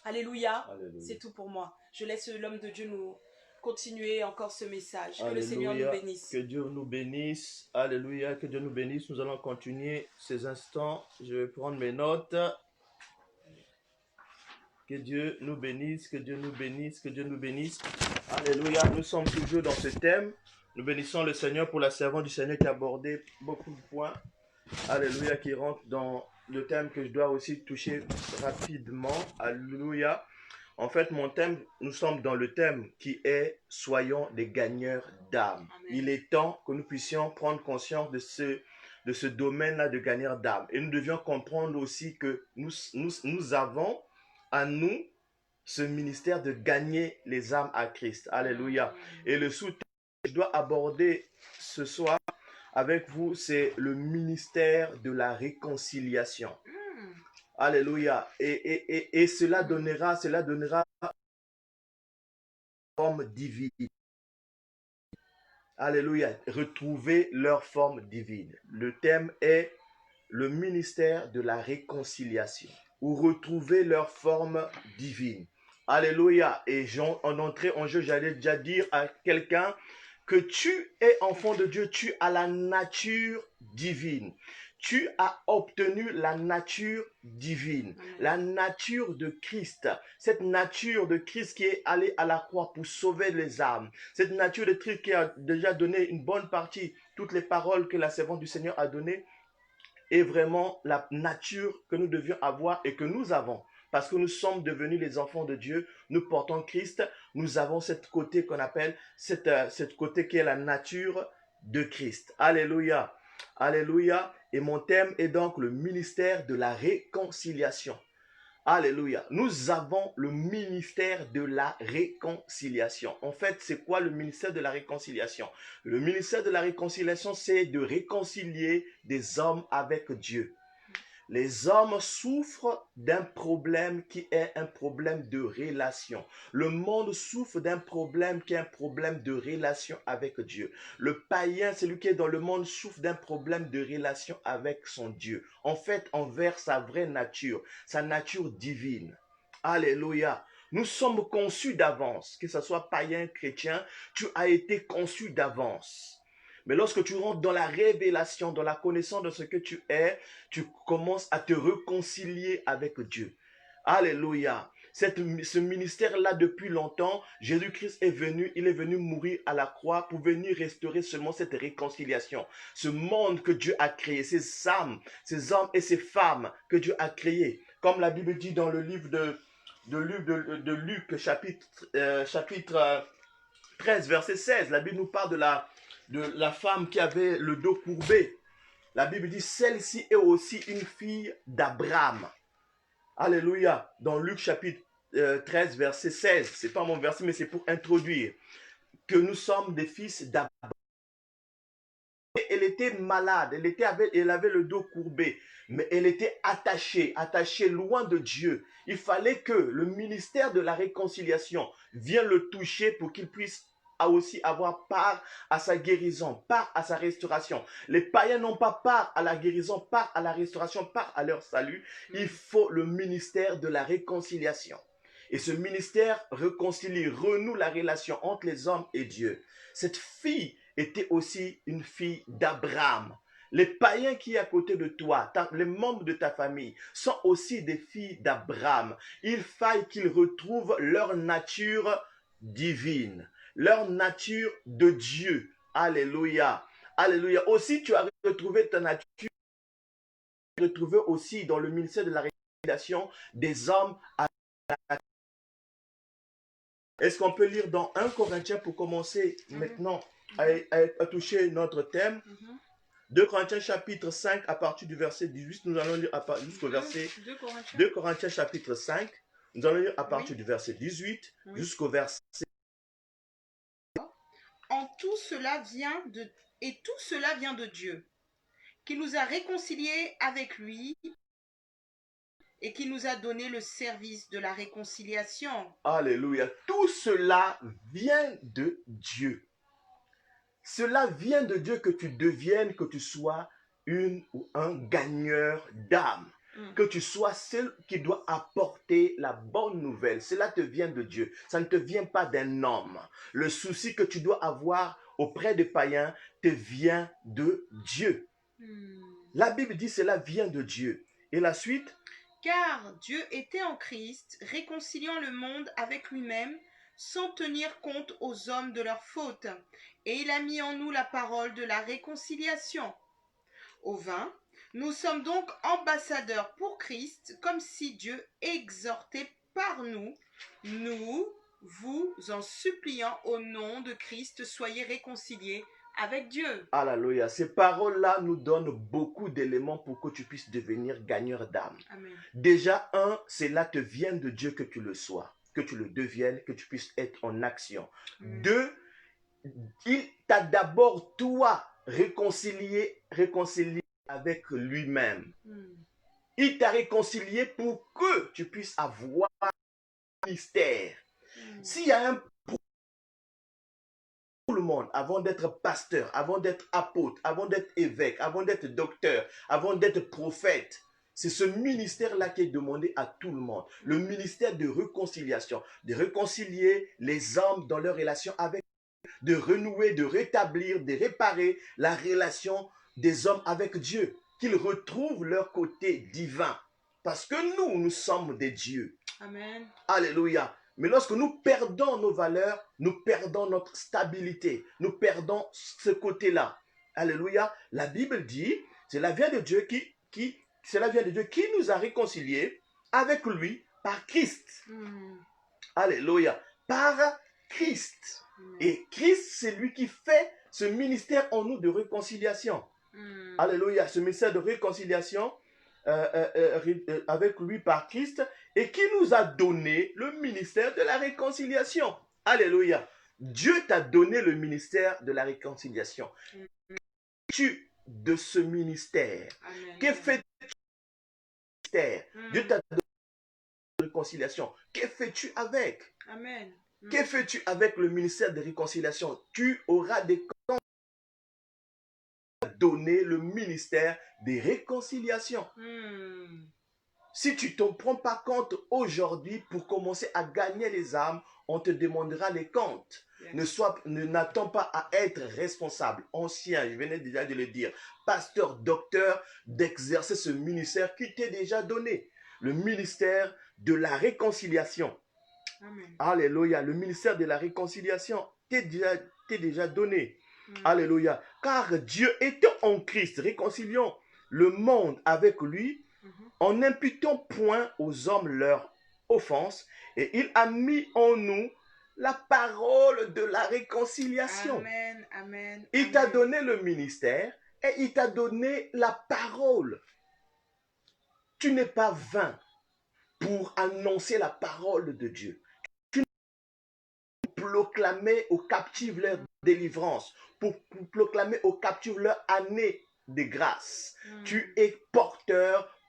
Alléluia. C'est tout pour moi. Je laisse l'homme de Dieu nous continuer encore ce message. Que Alléluia. le Seigneur nous bénisse. Que Dieu nous bénisse. Alléluia. Que Dieu nous bénisse. Nous allons continuer ces instants. Je vais prendre mes notes. Que Dieu nous bénisse. Que Dieu nous bénisse. Que Dieu nous bénisse. Alléluia. Nous sommes toujours dans ce thème. Nous bénissons le Seigneur pour la servante du Seigneur qui a abordé beaucoup de points. Alléluia. Qui rentre dans le thème que je dois aussi toucher rapidement. Alléluia. En fait, mon thème, nous sommes dans le thème qui est « Soyons des gagneurs d'âme ». Il est temps que nous puissions prendre conscience de ce domaine-là de gagneurs d'âme. Et nous devions comprendre aussi que nous avons à nous ce ministère de gagner les âmes à Christ. Alléluia. Et le sous-thème que je dois aborder ce soir avec vous, c'est le ministère de la réconciliation. Alléluia. Et cela donnera forme divine. Alléluia. Retrouver leur forme divine. Le thème est le ministère de la réconciliation. Ou retrouver leur forme divine. Alléluia. Et en entrée en jeu, j'allais déjà dire à quelqu'un que tu es enfant de Dieu, tu as la nature divine. Tu as obtenu la nature divine, la nature de Christ. Cette nature de Christ qui est allé à la croix pour sauver les âmes. Cette nature de Christ qui a déjà donné une bonne partie, toutes les paroles que la servante du Seigneur a données, est vraiment la nature que nous devions avoir et que nous avons. Parce que nous sommes devenus les enfants de Dieu, nous portons Christ, nous avons cette côté qu'on appelle, cette côté qui est la nature de Christ. Alléluia. Alléluia. Et mon thème est donc le ministère de la réconciliation. Alléluia. Nous avons le ministère de la réconciliation. En fait, c'est quoi le ministère de la réconciliation? Le ministère de la réconciliation, c'est de réconcilier des hommes avec Dieu. Les hommes souffrent d'un problème qui est un problème de relation. Le monde souffre d'un problème qui est un problème de relation avec Dieu. Le païen, celui qui est dans le monde, souffre d'un problème de relation avec son Dieu. En fait, envers sa vraie nature, sa nature divine. Alléluia. Nous sommes conçus d'avance, que ce soit païen, chrétien, tu as été conçu d'avance. Mais lorsque tu rentres dans la révélation, dans la connaissance de ce que tu es, tu commences à te réconcilier avec Dieu. Alléluia. Ce ministère-là, depuis longtemps, Jésus-Christ est venu, il est venu mourir à la croix pour venir restaurer seulement cette réconciliation. Ce monde que Dieu a créé, ces âmes, ces hommes et ces femmes que Dieu a créés. Comme la Bible dit dans le livre de Luc, chapitre 13, verset 16, la Bible nous parle de la femme qui avait le dos courbé. La Bible dit, celle-ci est aussi une fille d'Abraham. Alléluia. Dans Luc chapitre 13, verset 16. Ce n'est pas mon verset, mais c'est pour introduire que nous sommes des fils d'Abraham. Elle était malade, elle avait le dos courbé, mais elle était attachée loin de Dieu. Il fallait que le ministère de la réconciliation vienne le toucher pour qu'il puisse aussi avoir part à sa guérison, part à sa restauration. Les païens n'ont pas part à la guérison, part à la restauration, part à leur salut. Il faut le ministère de la réconciliation. Et ce ministère réconcilie, renoue la relation entre les hommes et Dieu. Cette fille était aussi une fille d'Abraham. Les païens qui sont à côté de toi, les membres de ta famille, sont aussi des filles d'Abraham. Il faille qu'ils retrouvent leur nature divine, leur nature de Dieu. Alléluia. Alléluia. Aussi, tu as retrouvé ta nature, retrouvé aussi dans le ministère de la réconciliation des hommes à la... Est-ce qu'on peut lire dans 1 Corinthiens pour commencer maintenant à toucher notre thème? 2 Corinthiens chapitre 5 à partir du verset 18, nous allons lire jusqu'au verset 2 Corinthiens chapitre 5, nous allons lire à partir du verset 18 jusqu'au verset... Tout cela vient de Dieu, qui nous a réconciliés avec lui et qui nous a donné le service de la réconciliation. Alléluia. Tout cela vient de Dieu. Cela vient de Dieu que tu deviennes, que tu sois une ou un gagneur d'âme. Que tu sois celle qui doit apporter la bonne nouvelle. Cela te vient de Dieu. Ça ne te vient pas d'un homme. Le souci que tu dois avoir auprès des païens te vient de Dieu. La Bible dit cela vient de Dieu. Et la suite? Car Dieu était en Christ, réconciliant le monde avec lui-même, sans tenir compte aux hommes de leurs fautes. Et il a mis en nous la parole de la réconciliation. Au 20, nous sommes donc ambassadeurs pour Christ, comme si Dieu exhortait par nous, vous en suppliant au nom de Christ, soyez réconciliés avec Dieu. Alléluia. Ces paroles-là nous donnent beaucoup d'éléments pour que tu puisses devenir gagneur d'âme. Déjà, cela te vient de Dieu que tu le sois, que tu le deviennes, que tu puisses être en action. 2, il t'a d'abord, toi, réconcilié avec lui-même. Il t'a réconcilié pour que tu puisses avoir un ministère. S'il y a un pour le monde, avant d'être pasteur, avant d'être apôtre, avant d'être évêque, avant d'être docteur, avant d'être prophète, c'est ce ministère-là qui est demandé à tout le monde. Le ministère de réconciliation, de réconcilier les hommes dans leur relation avec Dieu, de renouer, de rétablir, de réparer la relation des hommes avec Dieu, qu'ils retrouvent leur côté divin. Parce que nous sommes des dieux. Amen. Alléluia. Mais lorsque nous perdons nos valeurs, nous perdons notre stabilité, nous perdons ce côté-là. Alléluia. La Bible dit, cela vient de Dieu qui nous a réconciliés avec lui par Christ. Alléluia. Par Christ. Et Christ, c'est lui qui fait ce ministère en nous de réconciliation. Alléluia. Ce ministère de réconciliation, avec lui par Christ et qui nous a donné le ministère de la réconciliation. Alléluia. Dieu t'a donné le ministère de la réconciliation. Tu de ce ministère. Amen. Que fais-tu de ce ministère? Dieu t'a donné la réconciliation. Que fais-tu avec? Amen. Que fais-tu avec le ministère de réconciliation? Tu auras des comptes à donner le ministère de réconciliation. Si tu ne t'en prends pas compte aujourd'hui pour commencer à gagner les âmes, on te demandera les comptes. N'attends pas à être responsable, ancien, je venais déjà de le dire, pasteur, docteur, d'exercer ce ministère qui t'est déjà donné. Le ministère de la réconciliation. Amen. Alléluia. Le ministère de la réconciliation t'est déjà donné. Alléluia. Car Dieu étant en Christ, réconciliant le monde avec lui, en n'imputant point aux hommes leur offense, et il a mis en nous la parole de la réconciliation. Amen. Amen. Il t'a donné le ministère et il t'a donné la parole. Tu n'es pas vain pour annoncer la parole de Dieu. Tu n'es pas pour proclamer aux captifs leur délivrance, pour proclamer aux captifs leur année de grâce. Tu es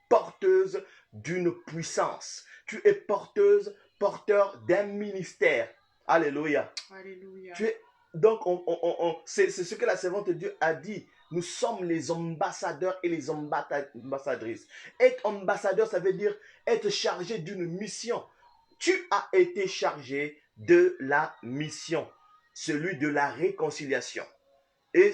porteuse d'une puissance. Tu es porteur d'un ministère. Alléluia. Alléluia. Donc, c'est ce que la servante de Dieu a dit. Nous sommes les ambassadeurs et les ambassadrices. Être ambassadeur, ça veut dire être chargé d'une mission. Tu as été chargé de la mission, celui de la réconciliation. Et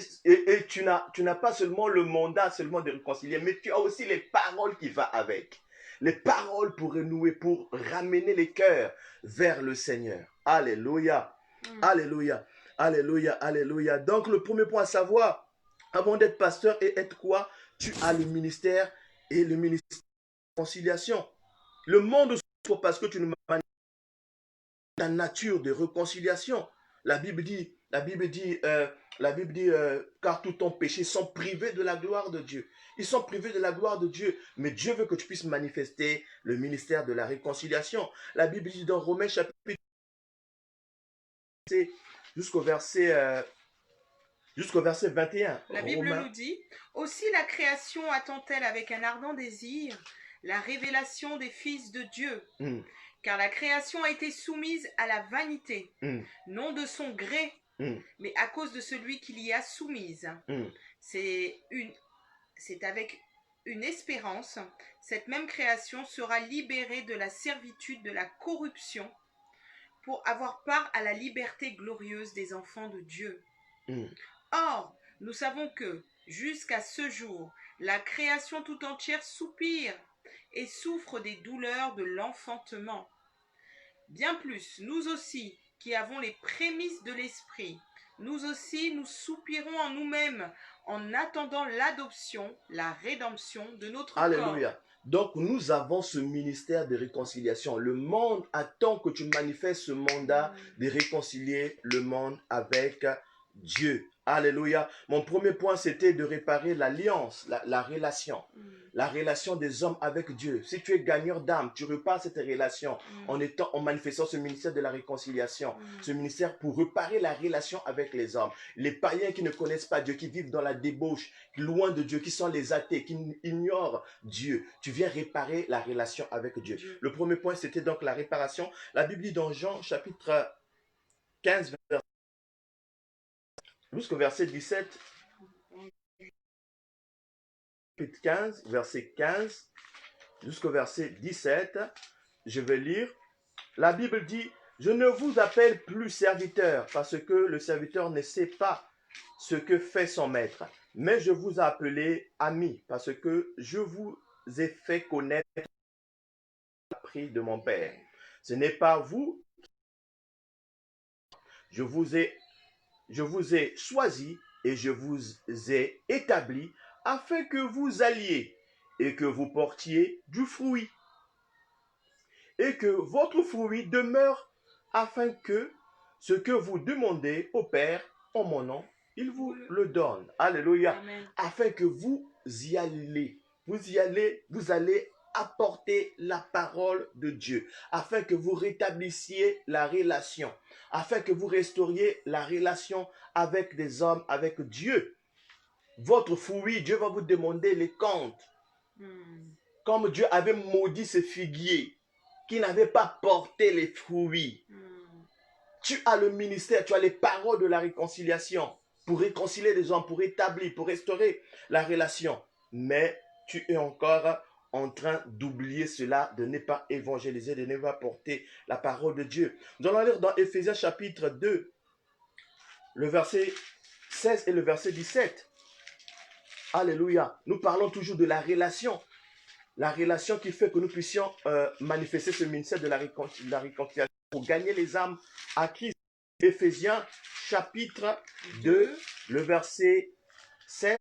tu n'as pas seulement le mandat de réconcilier, mais tu as aussi les paroles qui vont avec. Les paroles pour renouer, pour ramener les cœurs vers le Seigneur. Alléluia. Alléluia. Alléluia. Alléluia. Donc le premier point à savoir, avant d'être pasteur et être quoi? Tu as le ministère et le ministère de réconciliation. Le monde souffre parce que tu ne manifestes pas ta nature de réconciliation. La Bible dit, car tous ton péché sont privés de la gloire de Dieu. Ils sont privés de la gloire de Dieu. Mais Dieu veut que tu puisses manifester le ministère de la réconciliation. La Bible dit dans Romains chapitre jusqu'au verset 21. La Bible nous dit, aussi la création attend-elle avec un ardent désir la révélation des fils de Dieu. Car la création a été soumise à la vanité, non de son gré, mais à cause de celui qui l'y a soumise. C'est avec une espérance, cette même création sera libérée de la servitude de la corruption pour avoir part à la liberté glorieuse des enfants de Dieu. Or, nous savons que, jusqu'à ce jour, la création tout entière soupire et souffre des douleurs de l'enfantement. Bien plus, nous aussi, qui avons les prémices de l'esprit, nous aussi, nous soupirons en nous-mêmes en attendant l'adoption, la rédemption de notre corps. Alléluia. Donc, nous avons ce ministère de réconciliation. Le monde attend que tu manifestes ce mandat de réconcilier le monde avec Dieu. Alléluia. Mon premier point, c'était de réparer l'alliance, la relation. La relation des hommes avec Dieu. Si tu es gagneur d'âme, tu répares cette relation en manifestant ce ministère de la réconciliation. Ce ministère pour réparer la relation avec les hommes. Les païens qui ne connaissent pas Dieu, qui vivent dans la débauche, loin de Dieu, qui sont les athées, qui ignorent Dieu. Tu viens réparer la relation avec Dieu. Le premier point, c'était donc la réparation. La Bible dit dans Jean chapitre 15, jusqu'au verset 17. Chapitre 15, verset 15 jusqu'au verset 17, je vais lire. La Bible dit, je ne vous appelle plus serviteur parce que le serviteur ne sait pas ce que fait son maître, mais je vous ai appelé ami parce que je vous ai fait connaître l'appris de mon Père. Ce n'est pas vous, je vous ai choisi et je vous ai établi afin que vous alliez et que vous portiez du fruit. Et que votre fruit demeure afin que ce que vous demandez au Père en mon nom, il vous le donne. Alléluia. Amen. Afin que vous y allez. vous allez apporter la parole de Dieu, afin que vous rétablissiez la relation, afin que vous restauriez la relation avec des hommes, avec Dieu. Votre fruit, Dieu va vous demander les comptes. Comme Dieu avait maudit ce figuier qui n'avait pas porté les fruits. Tu as le ministère, tu as les paroles de la réconciliation pour réconcilier les hommes, pour établir, pour restaurer la relation. Mais tu es encore en train d'oublier cela, de ne pas évangéliser, de ne pas porter la parole de Dieu. Nous allons lire dans Éphésiens chapitre 2, le verset 16 et le verset 17. Alléluia. Nous parlons toujours de la relation qui fait que nous puissions manifester ce ministère de la réconciliation pour gagner les âmes à Christ. Éphésiens chapitre 2, le verset 16.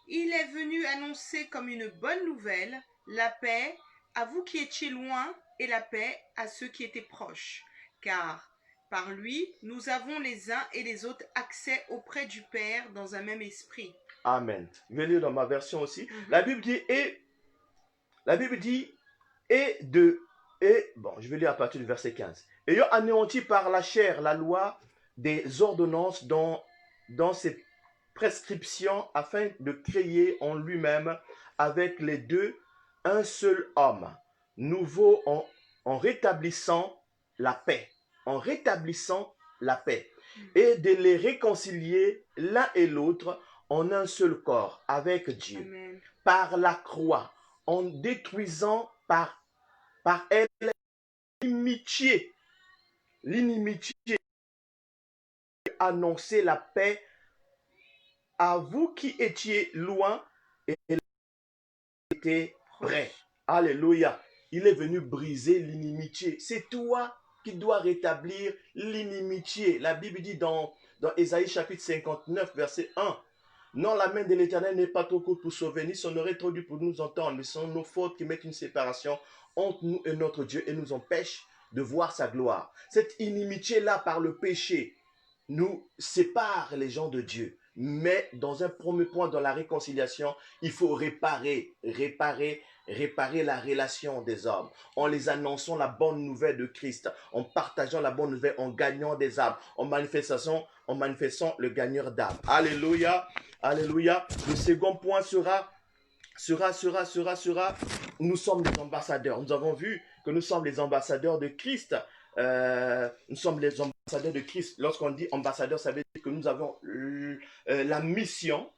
Il est venu annoncer comme une bonne nouvelle la paix à vous qui étiez loin et la paix à ceux qui étaient proches. Car par lui, nous avons les uns et les autres accès auprès du Père dans un même esprit. Amen. Je vais lire dans ma version aussi. La Bible dit, je vais lire à partir du verset 15. Ayant anéanti par la chair la loi des ordonnances dans ses prescriptions, afin de créer en lui-même avec les deux un seul homme, nouveau en rétablissant la paix. Et de les réconcilier l'un et l'autre en un seul corps avec Dieu. Amen. Par la croix, en détruisant par elle l'inimitié, annoncer la paix à vous qui étiez loin et étiez près. Alléluia. Il est venu briser l'inimitié. C'est toi qui dois rétablir l'inimitié. La Bible dit dans Ésaïe chapitre 59, verset 1. Non, la main de l'Éternel n'est pas trop courte pour sauver, ni son oreille trop dure pour nous entendre, mais ce sont nos fautes qui mettent une séparation entre nous et notre Dieu et nous empêchent de voir sa gloire. Cette inimitié-là, par le péché, nous sépare les gens de Dieu. Mais dans un premier point, dans la réconciliation, il faut réparer la relation des hommes, en les annonçant la bonne nouvelle de Christ, en partageant la bonne nouvelle, en gagnant des âmes, en manifestant le gagneur d'âmes. Alléluia, alléluia. Le second point sera, nous sommes des ambassadeurs. Nous avons vu que nous sommes les ambassadeurs de Christ. Nous sommes les ambassadeurs de Christ. Lorsqu'on dit ambassadeur, ça veut dire que nous avons la mission.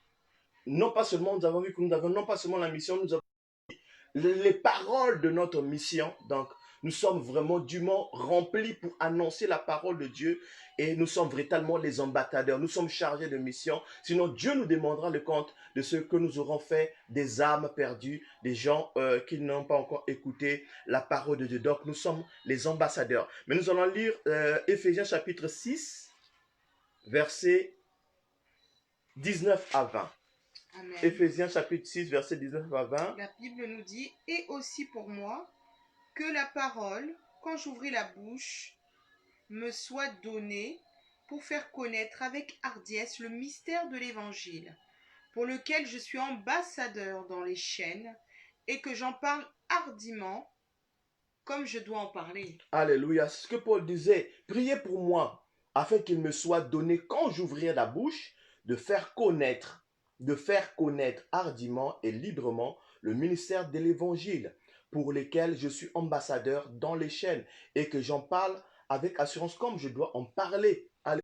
Non pas seulement, nous avons vu que nous avons non pas seulement la mission, nous avons les paroles de notre mission. Donc, nous sommes vraiment dûment remplis pour annoncer la parole de Dieu et nous sommes véritablement les ambassadeurs. Nous sommes chargés de mission. Sinon, Dieu nous demandera le compte de ce que nous aurons fait des âmes perdues, des gens qui n'ont pas encore écouté la parole de Dieu. Donc, nous sommes les ambassadeurs. Mais nous allons lire Éphésiens chapitre 6, versets 19 à 20. Amen. Éphésiens chapitre 6, versets 19 à 20. La Bible nous dit, et aussi pour moi, que la parole, quand j'ouvris la bouche, me soit donnée pour faire connaître avec hardiesse le mystère de l'Évangile, pour lequel je suis ambassadeur dans les chaînes, et que j'en parle hardiment, comme je dois en parler. Alléluia. C'est ce que Paul disait. Priez pour moi, afin qu'il me soit donné, quand j'ouvrirai la bouche, de faire connaître hardiment et librement le ministère de l'Évangile, pour lesquels je suis ambassadeur dans les chaînes, et que j'en parle avec assurance comme je dois en parler. Alléluia.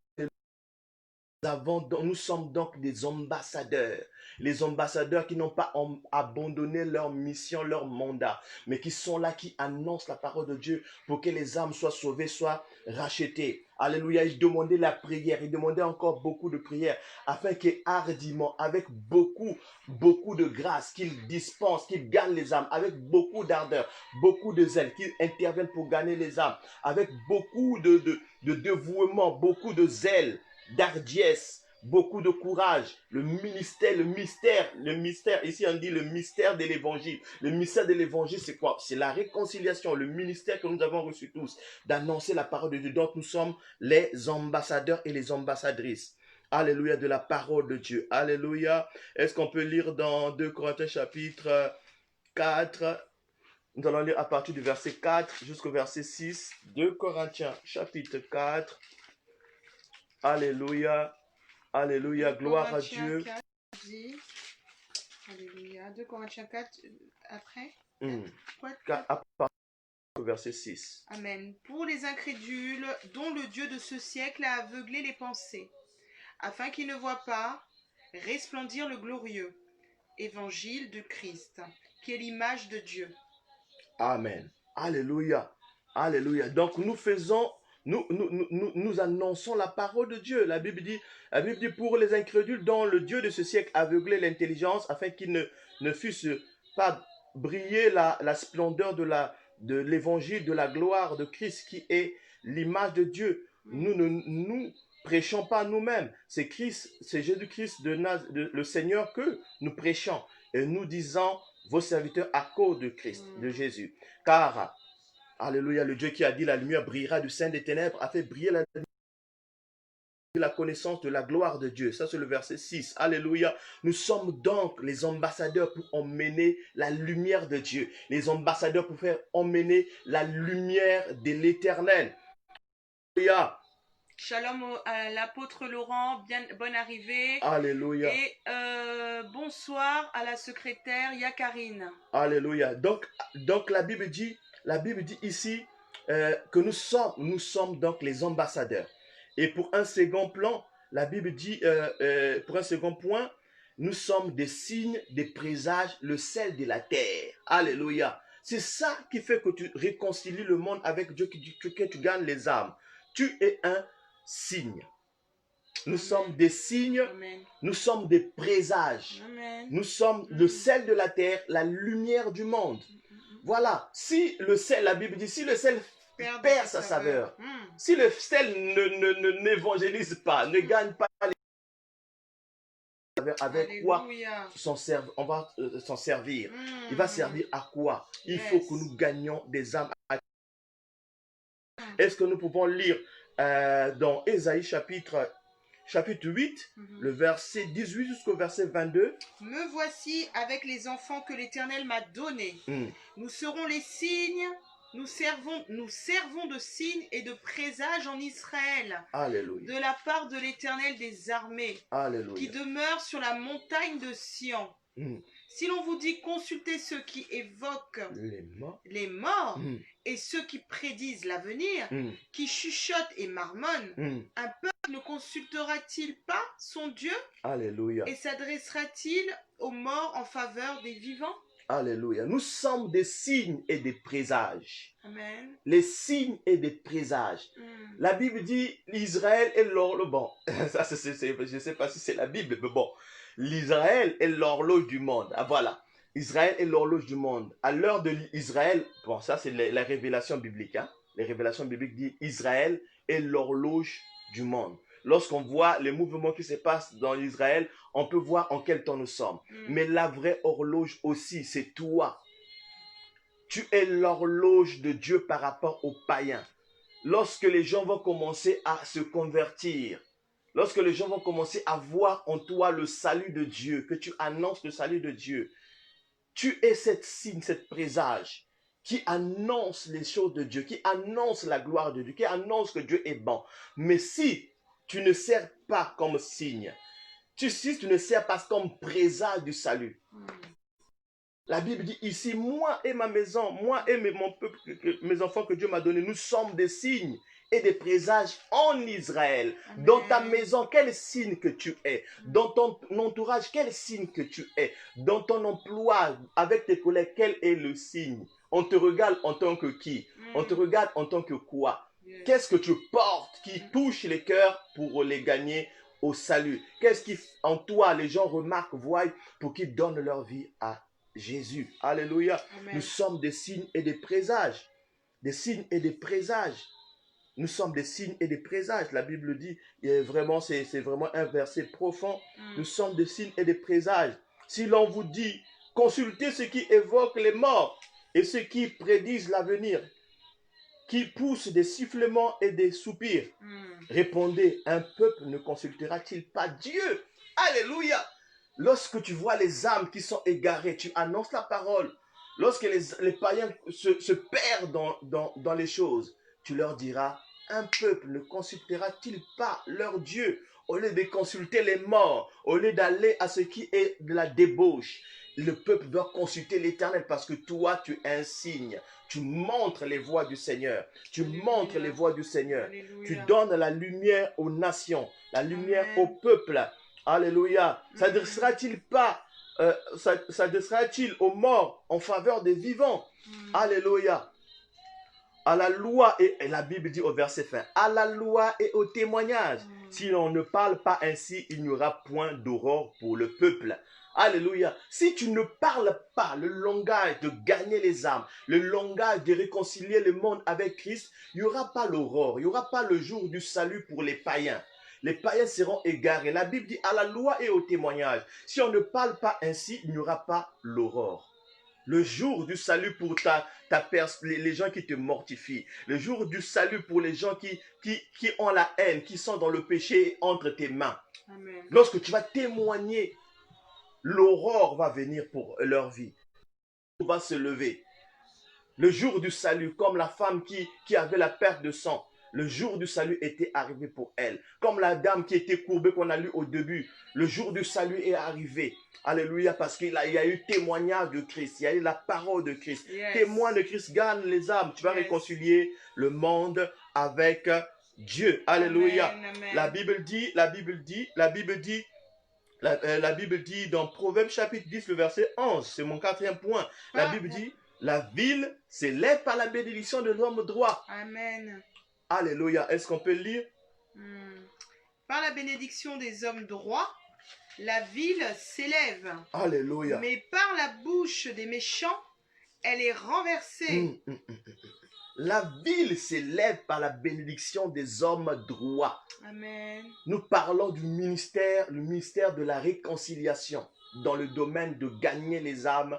Nous sommes donc des ambassadeurs. Les ambassadeurs qui n'ont pas abandonné leur mission, leur mandat, mais qui sont là, qui annoncent la parole de Dieu pour que les âmes soient sauvées, soient rachetées. Alléluia. Il demandait la prière, il demandait encore beaucoup de prières, afin que hardiment, avec beaucoup de grâce, qu'ils dispensent, qu'ils gagnent les âmes, avec beaucoup d'ardeur, beaucoup de zèle, qu'ils interviennent pour gagner les âmes, avec beaucoup de dévouement, beaucoup de zèle, d'hardiesse, beaucoup de courage. Le mystère, ici on dit le mystère de l'évangile. Le mystère de l'évangile, c'est quoi? C'est la réconciliation, le ministère que nous avons reçu tous, d'annoncer la parole de Dieu. Donc nous sommes les ambassadeurs et les ambassadrices. Alléluia, de la parole de Dieu. Alléluia. Est-ce qu'on peut lire dans 2 Corinthiens chapitre 4? Nous allons lire à partir du verset 4 jusqu'au verset 6. 2 Corinthiens chapitre 4. Alléluia. Alléluia. Gloire à Dieu. 4 dit, Alléluia. 2 Corinthiens 4, après Quoi? À partir du verset 6. Amen. Pour les incrédules, dont le Dieu de ce siècle a aveuglé les pensées, afin qu'ils ne voient pas resplendir le glorieux évangile de Christ, qui est l'image de Dieu. Amen. Alléluia. Alléluia. Donc nous faisons, nous annonçons la parole de Dieu. La Bible dit pour les incrédules dont le Dieu de ce siècle a aveuglé l'intelligence afin qu'ils ne fussent pas briller la splendeur de l'évangile, de la gloire de Christ qui est l'image de Dieu. Nous prêchons pas nous-mêmes. C'est Christ, c'est Jésus-Christ le Seigneur que nous prêchons. Et nous disons vos serviteurs à cause de Christ, de Jésus. Car, alléluia, le Dieu qui a dit la lumière brillera du sein des ténèbres a fait briller la connaissance de la gloire de Dieu. Ça, c'est le verset 6. Alléluia. Nous sommes donc les ambassadeurs pour emmener la lumière de Dieu. Les ambassadeurs pour faire emmener la lumière de l'éternel. Alléluia. Shalom à l'apôtre Laurent, bonne arrivée. Alléluia. Et bonsoir à la secrétaire Yakarine. Alléluia. Donc la Bible dit ici que nous sommes donc les ambassadeurs. Et pour un second plan, la Bible dit, pour un second point, nous sommes des signes, des présages, le sel de la terre. Alléluia. C'est ça qui fait que tu réconcilies le monde avec Dieu, que tu gagnes les âmes. Tu es un signe. Nous sommes des signes, nous sommes des présages. Nous sommes le sel de la terre, la lumière du monde. Voilà. Si le sel, la Bible dit, si le sel perd sa saveur, si le sel n'évangélise pas, ne gagne pas les saveurs, avec quoi on va s'en servir? Il va servir à quoi? Il faut que nous gagnions des âmes. Est-ce que nous pouvons lire dans Ésaïe chapitre 8, le verset 18 jusqu'au verset 22. Me voici avec les enfants que l'Éternel m'a donnés. Nous serons les signes, nous servons de signes et de présages en Israël. Alléluia. De la part de l'Éternel des armées. Alléluia. Qui demeure sur la montagne de Sion. Si l'on vous dit consultez ceux qui évoquent les morts et ceux qui prédisent l'avenir, qui chuchotent et marmonnent, un peuple ne consultera-t-il pas son Dieu? Alléluia. Et s'adressera-t-il aux morts en faveur des vivants? Alléluia. Nous sommes des signes et des présages. Amen. Les signes et des présages. La Bible dit l'Israël est l'horloge. Bon, ça, je ne sais pas si c'est la Bible, mais bon. L'Israël est l'horloge du monde. Ah voilà. Israël est l'horloge du monde. À l'heure de l'Israël, bon, ça c'est la révélation biblique. Hein? Les révélations bibliques disent Israël est l'horloge du monde. Lorsqu'on voit les mouvements qui se passent dans Israël, on peut voir en quel temps nous sommes. Mais la vraie horloge aussi, c'est toi. Tu es l'horloge de Dieu par rapport aux païens. Lorsque les gens vont commencer à se convertir, lorsque les gens vont commencer à voir en toi le salut de Dieu, que tu annonces le salut de Dieu, tu es cette signe, cette présage qui annonce les choses de Dieu, qui annonce la gloire de Dieu, qui annonce que Dieu est bon. Mais si tu ne sers pas comme signe, si tu ne sers pas comme présage du salut, la Bible dit ici, moi et ma maison, moi et mon peuple, mes enfants que Dieu m'a donnés, nous sommes des signes et des présages en Israël. Amen. Dans ta maison, quel signe que tu es? Dans ton entourage, quel signe que tu es? Dans ton emploi, avec tes collègues, quel est le signe? On te regarde en tant que qui? On te regarde en tant que quoi? Qu'est-ce que tu portes qui touche les cœurs pour les gagner au salut? Qu'est-ce qui en toi les gens remarquent, voient pour qu'ils donnent leur vie à Jésus? Alléluia. Amen. Nous sommes des signes et des présages. Des signes et des présages. Nous sommes des signes et des présages. La Bible dit, c'est vraiment un verset profond. Nous sommes des signes et des présages. Si l'on vous dit, consultez ceux qui évoquent les morts et ceux qui prédisent l'avenir. qui poussent des sifflements et des soupirs. Mm. Répondez, un peuple ne consultera-t-il pas Dieu? Alléluia! Lorsque tu vois les âmes qui sont égarées, tu annonces la parole. Lorsque les païens se perdent dans les choses, tu leur diras, un peuple ne consultera-t-il pas leur Dieu? Au lieu de consulter les morts, au lieu d'aller à ce qui est de la débauche, le peuple doit consulter l'Éternel parce que toi, tu es un signe. Tu montres les voies du Seigneur. Tu Alléluia. montres les voies du Seigneur. Alléluia. Tu donnes la lumière aux nations, la lumière Amen. au peuple. Alléluia. Mhm. S'adressera-t-il pas, s'adressera-t-il aux morts en faveur des vivants? Mm. Alléluia. À la loi, et la Bible dit au verset fin, à la loi et au témoignage. Mm. Si l'on ne parle pas ainsi, il n'y aura point d'aurore pour le peuple. Alléluia. Si tu ne parles pas le langage de gagner les âmes, le langage de réconcilier le monde avec Christ, il n'y aura pas l'aurore, il n'y aura pas le jour du salut pour les païens. Les païens seront égarés. La Bible dit à la loi et au témoignage. Si on ne parle pas ainsi, il n'y aura pas l'aurore. Le jour du salut pour les gens qui te mortifient. Le jour du salut pour les gens qui ont la haine, qui sont dans le péché entre tes mains. Amen. Lorsque tu vas témoigner, l'aurore va venir pour leur vie. On va se lever. Le jour du salut, comme la femme qui avait la perte de sang, le jour du salut était arrivé pour elle. Comme la dame qui était courbée qu'on a lu au début, le jour du salut est arrivé. Alléluia, parce qu'il y a eu témoignage de Christ, il y a eu la parole de Christ. Yes. Témoin de Christ gagne les âmes. Tu vas Yes. réconcilier le monde avec Dieu. Alléluia. Amen, amen. La Bible dit dans Proverbe chapitre 10, le verset 11, c'est mon 4e point. La Bible dit, la ville s'élève par la bénédiction de l'homme droit. Amen. Alléluia. Est-ce qu'on peut le lire? Mm. Par la bénédiction des hommes droits, la ville s'élève. Alléluia. Mais par la bouche des méchants, elle est renversée. La ville s'élève par la bénédiction des hommes droits. Amen. Nous parlons du ministère, le ministère de la réconciliation dans le domaine de gagner les âmes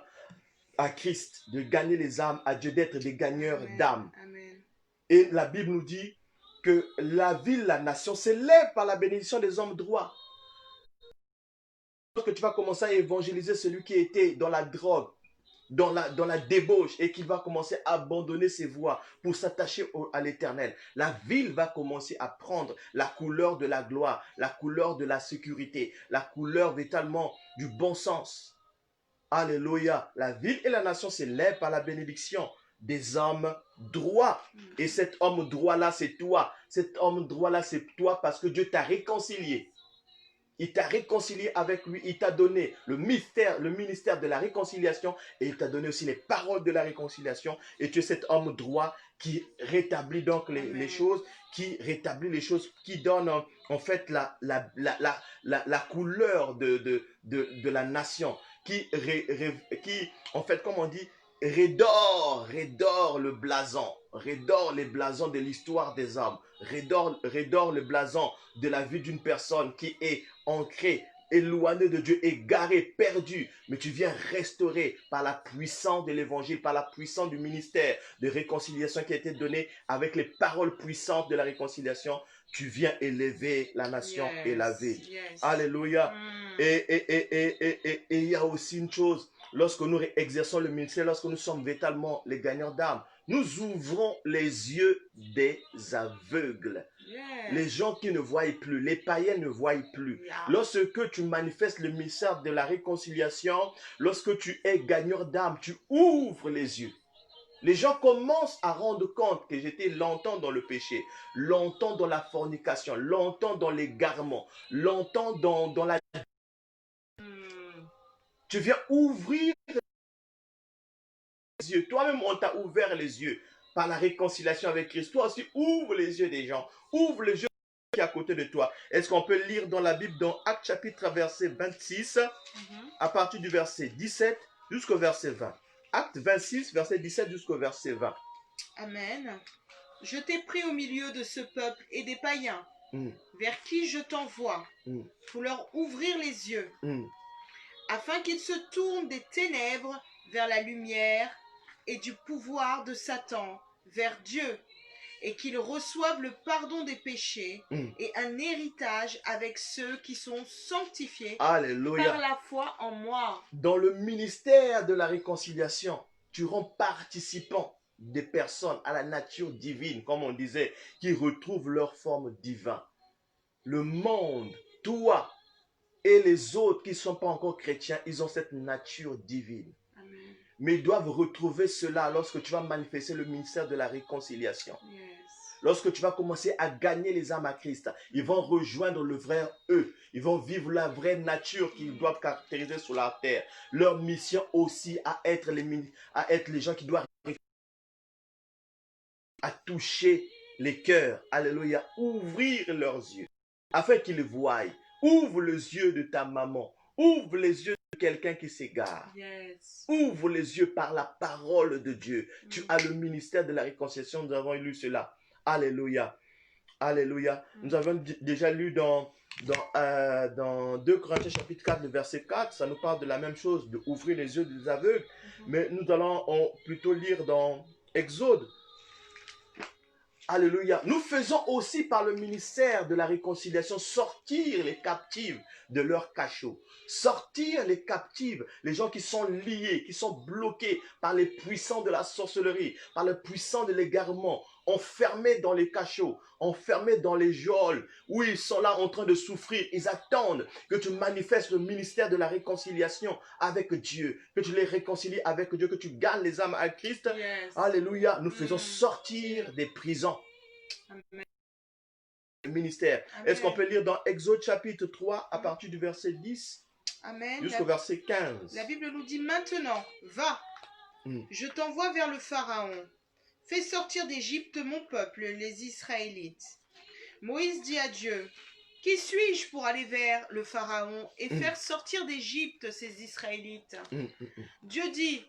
à Christ, de gagner les âmes à Dieu, d'être des gagneurs Amen. d'âmes. Amen. Et la Bible nous dit que la ville, la nation s'élève par la bénédiction des hommes droits. Lorsque tu vas commencer à évangéliser celui qui était dans la drogue, dans la débauche et qui va commencer à abandonner ses voies pour s'attacher à l'Éternel, la ville va commencer à prendre la couleur de la gloire, la couleur de la sécurité, la couleur véritablement du bon sens. Alléluia. La ville et la nation s'élèvent par la bénédiction des hommes droits. Et cet homme droit-là, c'est toi. Cet homme droit-là, c'est toi parce que Dieu t'a réconcilié. Il t'a réconcilié avec lui, il t'a donné le ministère de la réconciliation et il t'a donné aussi les paroles de la réconciliation. Et tu es cet homme droit qui rétablit donc les choses, qui rétablit les choses, qui donne en fait la couleur de la nation, qui en fait, comme on dit, redore le blason, redore les blasons de l'histoire des hommes, redore le blason de la vie d'une personne qui est ancrée, éloignée de Dieu, égarée, perdue, mais tu viens restaurer par la puissance de l'évangile, par la puissance du ministère de réconciliation qui a été donné avec les paroles puissantes de la réconciliation, tu viens élever la nation et la ville. Yes. Alléluia. Et il y a aussi une chose, lorsque nous exerçons le ministère, lorsque nous sommes véritablement les gagnants d'âme, nous ouvrons les yeux des aveugles. Yes. Les gens qui ne voient plus, les païens ne voient plus. Yeah. Lorsque tu manifestes le ministère de la réconciliation, lorsque tu es gagnant d'âme, tu ouvres les yeux. Les gens commencent à rendre compte que j'étais longtemps dans le péché, longtemps dans la fornication, longtemps dans l'égarement, longtemps dans la... Tu viens ouvrir les yeux. Toi-même, on t'a ouvert les yeux par la réconciliation avec Christ. Toi aussi, ouvre les yeux des gens. Ouvre les yeux qui est à côté de toi. Est-ce qu'on peut lire dans la Bible, dans Actes chapitre verset 26, à partir du verset 17 jusqu'au verset 20. Acte 26, verset 17 jusqu'au verset 20. Amen. Je t'ai pris au milieu de ce peuple et des païens, vers qui je t'envoie, pour leur ouvrir les yeux, afin qu'ils se tournent des ténèbres vers la lumière et du pouvoir de Satan, vers Dieu et qu'ils reçoivent le pardon des péchés et un héritage avec ceux qui sont sanctifiés par Alléluia. la foi en moi. Dans le ministère de la réconciliation, tu rends participant des personnes à la nature divine, comme on disait, qui retrouvent leur forme divine. Le monde, toi et les autres qui ne sont pas encore chrétiens, ils ont cette nature divine. Amen. Mais ils doivent retrouver cela lorsque tu vas manifester le ministère de la réconciliation. Yes. Lorsque tu vas commencer à gagner les âmes à Christ, ils vont rejoindre le vrai eux. Ils vont vivre la vraie nature qu'ils doivent caractériser sur la terre. Leur mission aussi à être les gens qui doivent à toucher les cœurs. Alléluia. Ouvrir leurs yeux afin qu'ils voient. Ouvre les yeux de ta maman. Ouvre les yeux de quelqu'un qui s'égare. Yes. Ouvre les yeux par la parole de Dieu. Tu as le ministère de la réconciliation. Nous avons lu cela. Alléluia. Alléluia. Nous avons déjà lu dans 2 Corinthiens chapitre 4, le verset 4. Ça nous parle de la même chose, de ouvrir les yeux des aveugles. Mais nous allons plutôt lire dans Exode. Alléluia. Nous faisons aussi par le ministère de la réconciliation sortir les captives de leur cachot. Sortir les captives, les gens qui sont liés, qui sont bloqués par les puissants de la sorcellerie, par les puissants de l'égarement, enfermés dans les cachots, enfermés dans les geôles, où ils sont là en train de souffrir. Ils attendent que tu manifestes le ministère de la réconciliation avec Dieu, que tu les réconcilies avec Dieu, que tu gagnes les âmes à Christ. Yes. Alléluia. Nous faisons sortir des prisons. Amen. Le ministère. Amen. Est-ce qu'on peut lire dans Exode chapitre 3 à partir du verset 10 Amen. jusqu'au verset 15? La Bible nous dit maintenant, va, je t'envoie vers le Pharaon. Fais sortir d'Égypte mon peuple, les Israélites. Moïse dit à Dieu, qui suis-je pour aller vers le Pharaon et faire sortir d'Égypte ces Israélites? Dieu dit,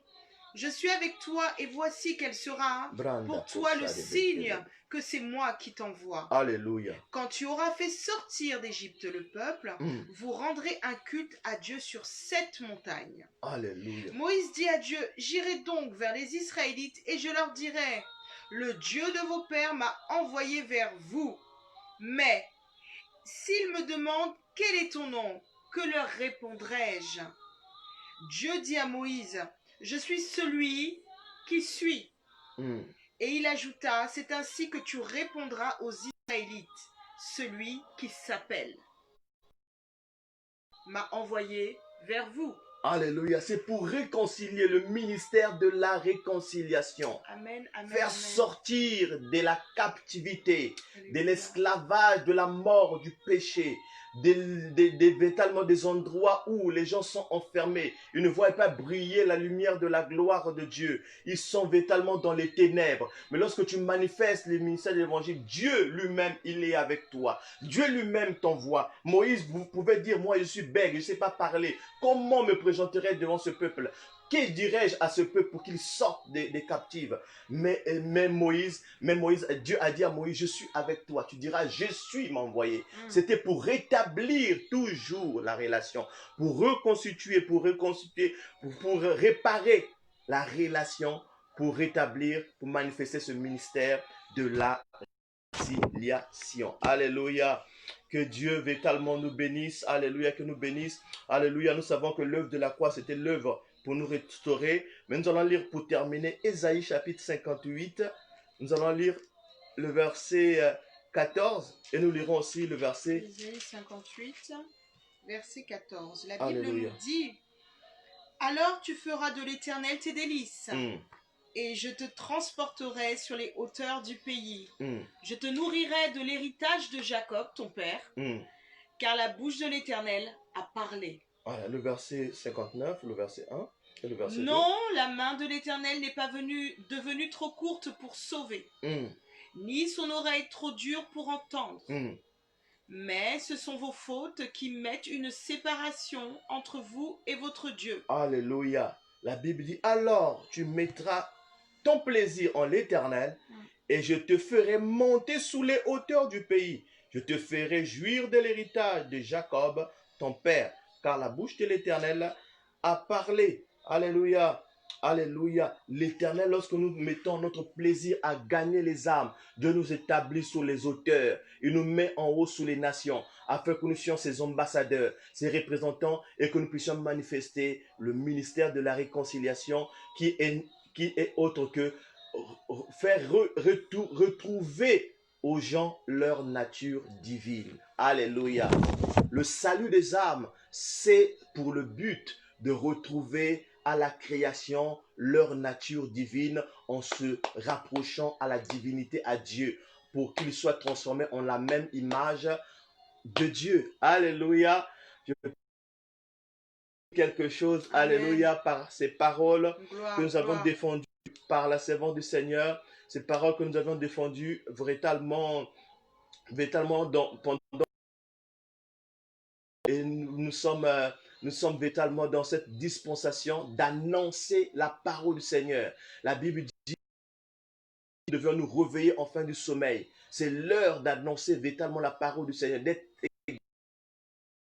je suis avec toi et voici quel sera pour toi le signe que c'est moi qui t'envoie. Alléluia. Quand tu auras fait sortir d'Égypte le peuple, vous rendrez un culte à Dieu sur cette montagne. Alléluia. Moïse dit à Dieu, j'irai donc vers les Israélites et je leur dirai, le Dieu de vos pères m'a envoyé vers vous. Mais s'ils me demandent quel est ton nom, que leur répondrai-je? Dieu dit à Moïse, je suis celui qui suis. Et il ajouta, c'est ainsi que tu répondras aux Israélites, celui qui s'appelle m'a envoyé vers vous. Alléluia. C'est pour réconcilier le ministère de la réconciliation. Amen, amen, Faire amen. sortir de la captivité, de Alléluia. l'esclavage, de la mort, du péché, véritablement des endroits où les gens sont enfermés. Ils ne voient pas briller la lumière de la gloire de Dieu. Ils sont véritablement dans les ténèbres. Mais lorsque tu manifestes le ministère de l'évangile, Dieu lui-même, il est avec toi. Dieu lui-même t'envoie. Moïse, vous pouvez dire, moi je suis bègue, je ne sais pas parler. Comment me présenterai devant ce peuple? Que dirais-je à ce peuple pour qu'il sorte des captives? Mais Moïse, Dieu a dit à Moïse, je suis avec toi. Tu diras, je suis m'envoyé. C'était pour rétablir toujours la relation, pour reconstituer, pour réparer la relation, pour rétablir, pour manifester ce ministère de la réconciliation. Alléluia. Que Dieu véritablement nous bénisse. Alléluia, que nous bénisse. Alléluia, nous savons que l'œuvre de la croix, c'était l'œuvre pour nous restaurer. Mais nous allons lire pour terminer Ésaïe chapitre 58. Nous allons lire le verset 14 et nous lirons aussi le verset... Ésaïe 58, verset 14. La Bible Alléluia. nous dit, alors tu feras de l'Éternel tes délices. Et je te transporterai sur les hauteurs du pays. Je te nourrirai de l'héritage de Jacob, ton père, car la bouche de l'Éternel a parlé. Voilà, le verset 59, le verset 1 et le verset 2. Non, la main de l'Éternel n'est pas devenue trop courte pour sauver, ni son oreille trop dure pour entendre. Mais ce sont vos fautes qui mettent une séparation entre vous et votre Dieu. Alléluia. La Bible dit, alors tu mettras ton plaisir en l'Éternel et je te ferai monter sous les hauteurs du pays. Je te ferai jouir de l'héritage de Jacob, ton père, car la bouche de l'Éternel a parlé. Alléluia. Alléluia. L'Éternel, lorsque nous mettons notre plaisir à gagner les âmes, Dieu nous établit sur les hauteurs. Il nous met en haut sous les nations, afin que nous soyons ses ambassadeurs, ses représentants, et que nous puissions manifester le ministère de la réconciliation qui est autre que faire retrouver aux gens leur nature divine. Alléluia. Le salut des âmes, c'est pour le but de retrouver à la création leur nature divine en se rapprochant à la divinité, à Dieu, pour qu'ils soient transformés en la même image de Dieu. Alléluia. Je peux dire quelque chose, Amen. alléluia, par ces paroles Gloire, que nous avons gloire. défendues par la servante du Seigneur, ces paroles que nous avons défendues véritablement pendant. Et nous sommes véritablement dans cette dispensation d'annoncer la parole du Seigneur. La Bible dit que nous devons nous réveiller en fin du sommeil. C'est l'heure d'annoncer véritablement la parole du Seigneur, d'être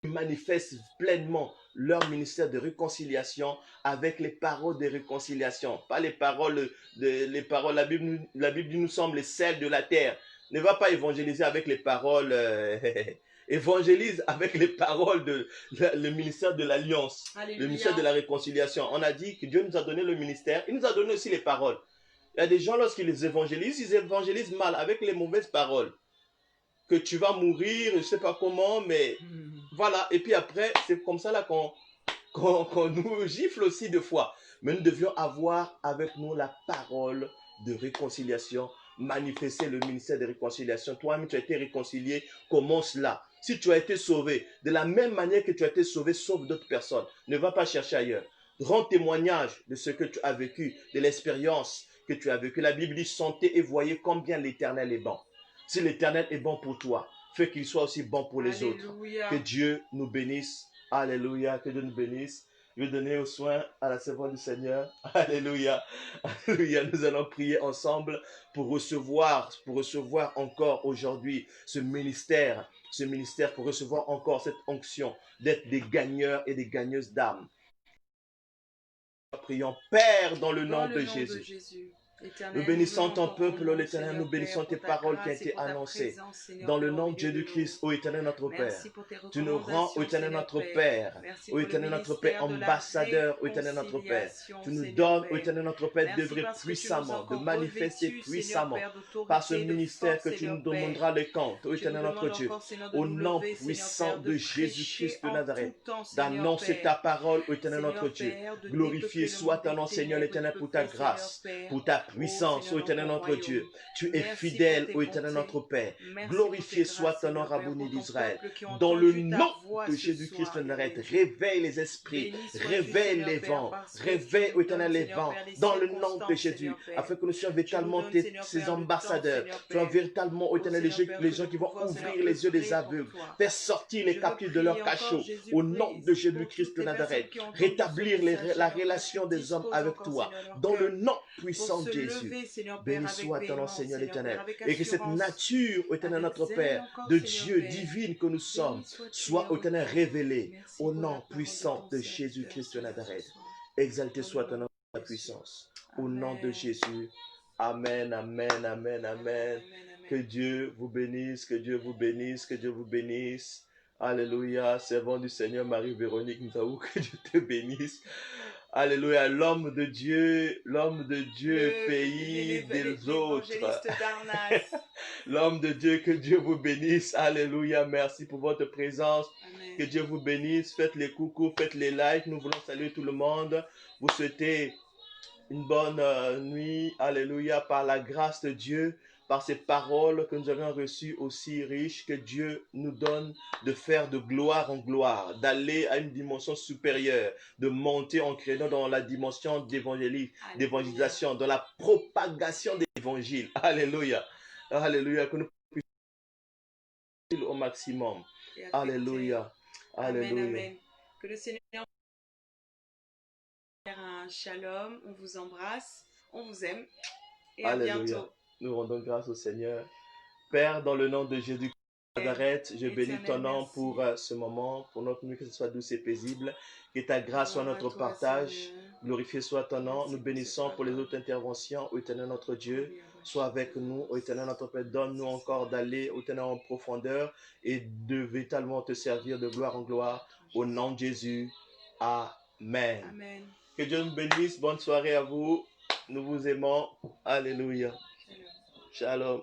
manifestent pleinement leur ministère de réconciliation avec les paroles de réconciliation. Pas les paroles, la Bible dit nous sommes les sels de la terre. Ne va pas évangéliser avec les paroles... évangélise avec les paroles le ministère de l'alliance, le ministère de la réconciliation. On a dit que Dieu nous a donné le ministère, il nous a donné aussi les paroles. Il y a des gens, lorsqu'ils les évangélisent, ils évangélisent mal avec les mauvaises paroles. Que tu vas mourir, je ne sais pas comment, mais voilà. Et puis après, c'est comme ça là qu'on nous gifle aussi de fois. Mais nous devions avoir avec nous la parole de réconciliation, manifester le ministère de réconciliation. Toi-même, tu as été réconcilié, commence là. Si tu as été sauvé, de la même manière que tu as été sauvé, sauve d'autres personnes. Ne va pas chercher ailleurs. Rends témoignage de ce que tu as vécu, de l'expérience que tu as vécue. La Bible dit, sentez et voyez combien l'Éternel est bon. Si l'Éternel est bon pour toi, fais qu'il soit aussi bon pour les Alléluia. autres. Que Dieu nous bénisse. Alléluia. Que Dieu nous bénisse. Je vais donner au soin à la servante du Seigneur. Alléluia. Alléluia. Nous allons prier ensemble pour recevoir encore aujourd'hui ce ministère, pour recevoir encore cette onction d'être des gagneurs et des gagneuses d'âmes. Prions, Père, dans le nom de Jésus. Nous bénissons ton peuple, ô l'Éternel, nous bénissons tes paroles qui ont été annoncées. Dans le nom de Jésus-Christ, ô Éternel notre Père, tu nous rends, ô Éternel notre Père, ô Éternel notre Père, ambassadeur, ô Éternel notre Père. Tu nous donnes, ô Éternel notre Père, d'œuvrer puissamment, de manifester puissamment par ce ministère que tu nous demanderas les comptes, ô Éternel notre Dieu, au nom puissant de Jésus-Christ de Nazareth, d'annoncer ta parole, ô Éternel notre Dieu. Glorifié soit ton nom, Seigneur l'Éternel, pour ta grâce, pour ta puissance, ô Éternel notre Dieu. Tu es fidèle, ô Éternel notre Père. Glorifié soit ton nom, Rabboni d'Israël. Dans le nom de Jésus-Christ de Nazareth, réveille les esprits, réveille les vents, réveille, ô Éternel, les vents, dans le nom de Jésus, afin que nous soyons véritablement ces ambassadeurs, soyons véritablement, ô Éternel, les gens qui vont ouvrir les yeux des aveugles, faire sortir les captifs de leur cachot, au nom de Jésus-Christ de Nazareth, rétablir la relation des hommes avec toi, dans le nom puissant de Jésus. Béni soit ton nom, Seigneur l'Éternel, et que cette nature, ô Éternel notre Père, de Dieu divine que nous sommes, soit, ô Éternel, révélée au nom puissant de Jésus-Christ de Nazareth. Exalté soit ton nom, ta puissance. Au nom de Jésus. Amen, amen, amen, amen. Que Dieu vous bénisse, que Dieu vous bénisse, que Dieu vous bénisse. Alléluia. Servant du Seigneur Marie-Véronique Ntaou, que Dieu te bénisse. Alléluia, l'homme de Dieu, pays des autres. L'homme de Dieu, que Dieu vous bénisse. Alléluia, merci pour votre présence. Amen. Que Dieu vous bénisse. Faites les coucous, faites les likes. Nous voulons saluer tout le monde. Vous souhaitez une bonne nuit. Alléluia, par la grâce de Dieu, par ces paroles que nous avons reçues aussi riches, que Dieu nous donne de faire de gloire en gloire, d'aller à une dimension supérieure, de monter en créant dans la dimension d'évangélisation, dans la propagation de l'évangile. Alléluia. Alléluia. Que nous puissions au maximum. Alléluia. Alléluia. Amen, amen. Que le Seigneur faire un shalom. On vous embrasse. On vous aime. Et à bientôt. Nous rendons grâce au Seigneur. Père, dans le nom de Jésus de Nazareth, je bénis ton nom pour ce moment, pour notre nuit, que ce soit douce et paisible. Que ta grâce soit notre partage. Glorifié soit ton nom. Nous bénissons pour les autres interventions. Ô Éternel notre Dieu, sois avec nous. Ô Éternel notre Père, donne-nous encore d'aller, ô Éternel, en profondeur et de véritablement te servir de gloire en gloire. Au nom de Jésus. Amen. Amen. Que Dieu nous bénisse. Bonne soirée à vous. Nous vous aimons. Alléluia. Shalom. Shalom.